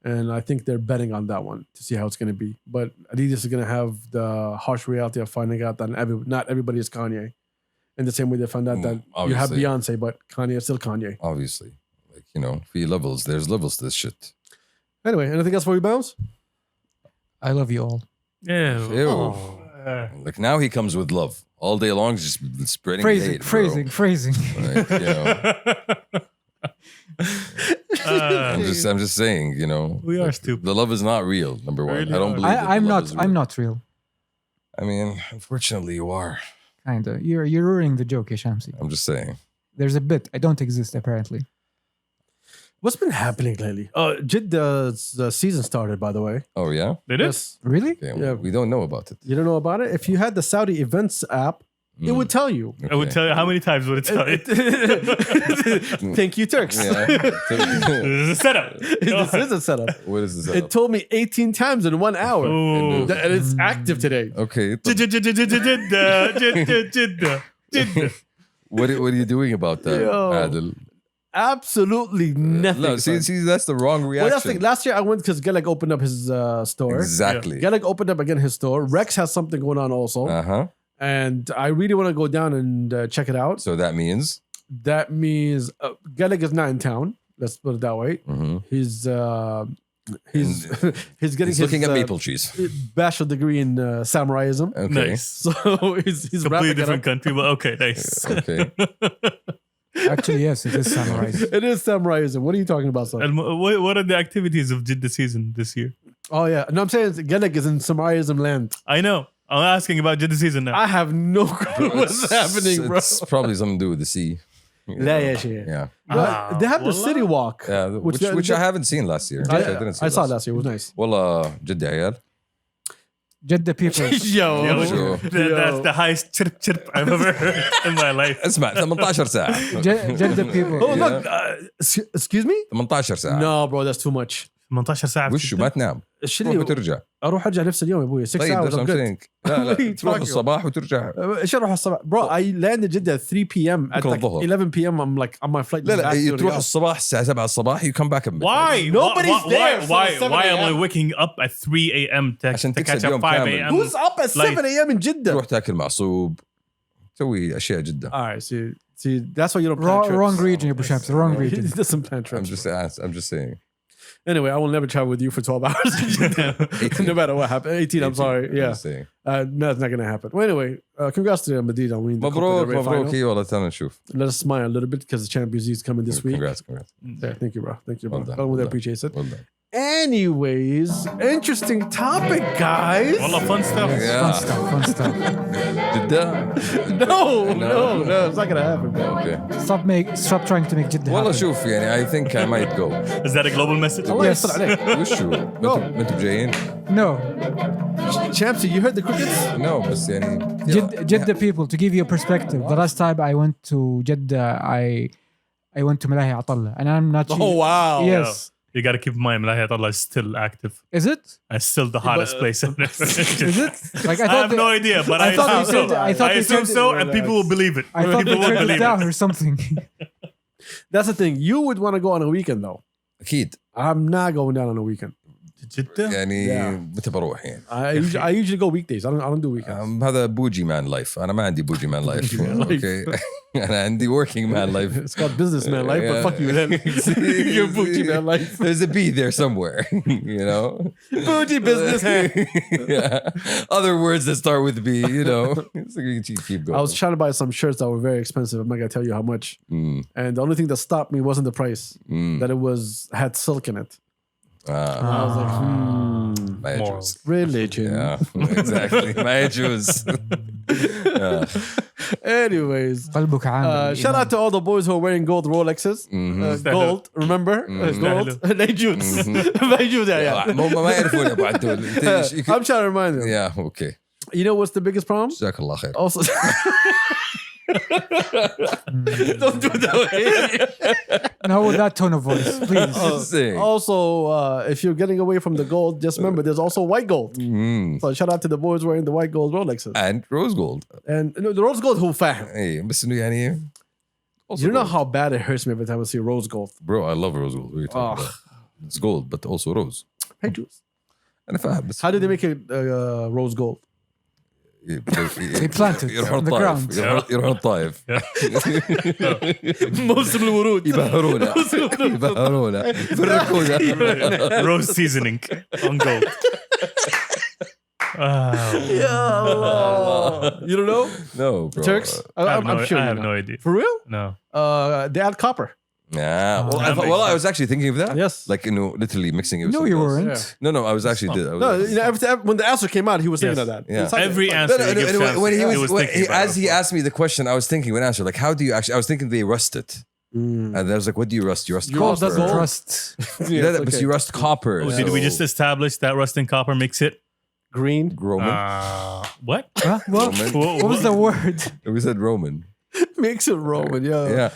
And I think they're betting on that one to see how it's going to be. But Adidas is going to have the harsh reality of finding out that not everybody is Kanye. In the same way they found out that you have Obviously. Beyonce, but Kanye is still Kanye. Obviously, like there's levels to this shit. Anyway, anything else for you, Bounce? I love you all. Yeah. Ew. Like now he comes with love all day long, just spreading Phrasing, hate, bro. phrasing. Like, I'm just saying, We are stupid. The love is not real. Number one, Really I don't are. believe that I'm the love not. is I'm real. not real. I mean, unfortunately, you are. Kinda. You're ruining the joke, Shamsi. I'm just saying. There's a bit. I don't exist apparently. What's been happening lately? Jeddah's season started, by the way. Oh yeah. They did? Yes. Really? Okay, Yeah. we don't know about it. You don't know about it? If you had the Saudi events app, it would tell you. I would tell you how many times would it tell you? Thank you, Turks. Yeah. This is a setup. This is a setup. What is this? It told me 18 times in 1 hour. Ooh. And it's active today. Okay. Jeddah. What are you doing about that, Yo. Adil? Absolutely nothing. No, see, that's the wrong Well, reaction. that's the thing. Last year I went because Geleg opened up his store. Exactly. Geleg opened up again his store. Rex has something going on also. Uh-huh. And I really want to go down and check it out. So that means That means Geleg is not in town. Let's put it that way. He's getting he's his looking at maple cheese. bachelor degree in samuraiism. Okay. Nice. So he's Completely wrapping it different up. country, but okay, nice. Okay. Actually, yes, it is samurai. It is samuraiism. What are you talking about, son? And what are the activities of Jeddah season this year? Oh yeah, no, I'm saying Geleg is in samuraiism land. I know. I'm asking about Jeddah season now. I have no clue what's happening, bro. It's probably something to do with the sea. لا يا شيخ. Yeah. But they have the city walk. Yeah, which I haven't seen last year. I saw last year. It was nice. Wallah, Jeddah عيال. Jeddah people. Yo. Sure. That's the highest chirp chirp I've ever heard in my life. اسمع 18 ساعة. Jeddah people. Oh look, excuse me? 18 ساعة. No, bro, that's too much. 18 ساعة في وشو جدة. ما تنام. الشيء تروح اللي وترجع. اروح ارجع نفس اليوم يا ابوي 6 طيب hours. that's what I'm I'm good. saying. لا What are you تروح talking الصباح وترجع. ايش اروح الصباح؟ Bro, I landed Jeddah at 3 p.m. At بكرة like الظهر. 11 p.m. I'm like on my flight. لا back to تروح Riyadh. الصباح الساعة 7 الصباح you come back at midnight. Why? Nobody's there from Why 7 am I a.m. waking up at 3 a.m. to عشان catch تكسب up يوم 5 كامل. a.m.? Who's up at 7 a.m. in Jeddah? تروح تاكل معصوب. تسوي أشياء جدا. All right, see, that's why you don't plan trips. Wrong region, Abu Shams. Wrong He region. doesn't plan I'm trips. just saying. Anyway, I will never travel with you for 12 hours. 18. No matter what happens. 18, I'm sorry. I'm Yeah. just saying. No, it's not going to happen. Well, anyway, congrats to Madrid on winning the Copa مبروك del Rey final. مبروك. والله تعال نشوف. Let us smile a little bit because the Champions League is coming this week. Congrats. Yeah, thank you, bro. Thank you, bro. Well done, I well done. appreciate it. Well done. Anyways, interesting topic, guys. Wallah, fun stuff. Yeah. Fun stuff. جدة. No, it's not going to happen, bro. Okay. Stop trying to make Jeddah والله happen. شوف يعني I think I might go. Is that a global message? الله Yes. يستر عليك. وشو؟ ما انتم جايين؟ No. Champsy, you heard the crickets? No بس يعني. Jeddah people, to give you a perspective, the last time I went to Jeddah, I went to Malahi Atalla, and I'm not. Oh, wow. Yes. You got to keep in mind, Malahi Atalla is still active. Is it? It's still the hottest place in Is it? Like I have no idea, but I thought assume they so. said- I thought I they assume said- so, and people will believe it. I thought they People will turned it believe down it. or something. That's the thing. You would want to go on a weekend though. اكيد I'm not going down on a weekend. جدة يعني Yeah. متى بروح يعني I usually go weekdays. I don't do weekends. هذا بوجي مان لايف انا ما عندي بوجي مان لايف اوكي انا عندي working man life. It's called businessman life, but fuck you then. You're bougie man life. There's a B there somewhere, you know. Bougie business. Yeah. Other words that start with B, you know. So you keep going. I was trying to buy some shirts that were very expensive. I'm not gonna tell you how much. And the only thing that stopped me wasn't the price. That it had silk in it. And I was like, my Morals. Jews. religion. Yeah, exactly. My Jews. Anyways, قلبك عامل shout out to all the boys who are wearing gold Rolexes. Gold, remember? Gold. They Jews. They Jews, yeah. ما يعرفون يا ابو عدول. I'm trying to remind them. Yeah, okay. You know what's the biggest problem? جزاك الله خير. Also, don't do that way. No, with that tone of voice, please. Sing. Also, if you're getting away from the gold, just remember there's also white gold. So shout out to the boys wearing the white gold Rolexes. And rose gold. And the rose gold who فاهم. اي بس انه يعني You know how bad it hurts me every time I see rose gold. bro, I love rose gold. What are you talking about? It's gold but also rose. Hey, Jules. انا فاهم بس How did they make it rose gold? They planted يروحون on the الطائف ground. يروحون الطائف موسم الورود. يبهرونا يبهرونا يفرقونا. Rose seasoning on gold. Ya Allah. You don't know? No, bro. Turks? I'm sure. I you have know. no idea. For real? No. They add copper. Yeah. Well, I was actually thinking of that. Yes. Like, literally mixing it with No, something you else. weren't. Yeah. No, I was actually did. No, when the answer came out, he was thinking Yes. of that. Yeah. It's like- Every it's like- answer No, he gives no, chance, when he he was, was thinking about as it. he asked me the question, I was thinking of an answer. Like, how do you actually? I was thinking they rust it, and I was like, what do you rust? You rust You Gold copper. doesn't Gold? rust. Yeah, Yes, but okay. you rust copper. Oh, did we just establish that rust and copper makes it? Green. Roman? What? Huh? What? Roman? What was the word? We said Roman. Makes it Roman. Yeah. Yeah.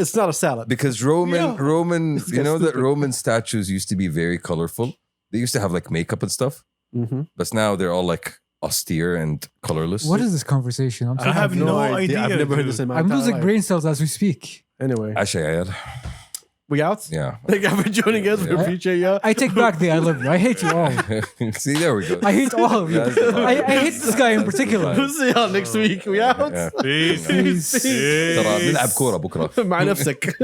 It's not a salad. Because Roman, This you guy's know that stupid. Roman statues used to be very colorful. They used to have like makeup and stuff, Mm-hmm. but now they're all like austere and colorless. What is this conversation? I'm I sorry. have no idea. I've never heard this in my I'm entire losing life. brain cells as we speak. Anyway, Actually, I had. we out? Yeah. Thank you for joining us. We appreciate you. I take back the I love you. I hate you all. See, there we go. I hate all of you. I hate this guy in particular. We'll see y'all next week. We out. Yeah. Peace. Peace. ترى نلعب كورة بكرة. مع نفسك.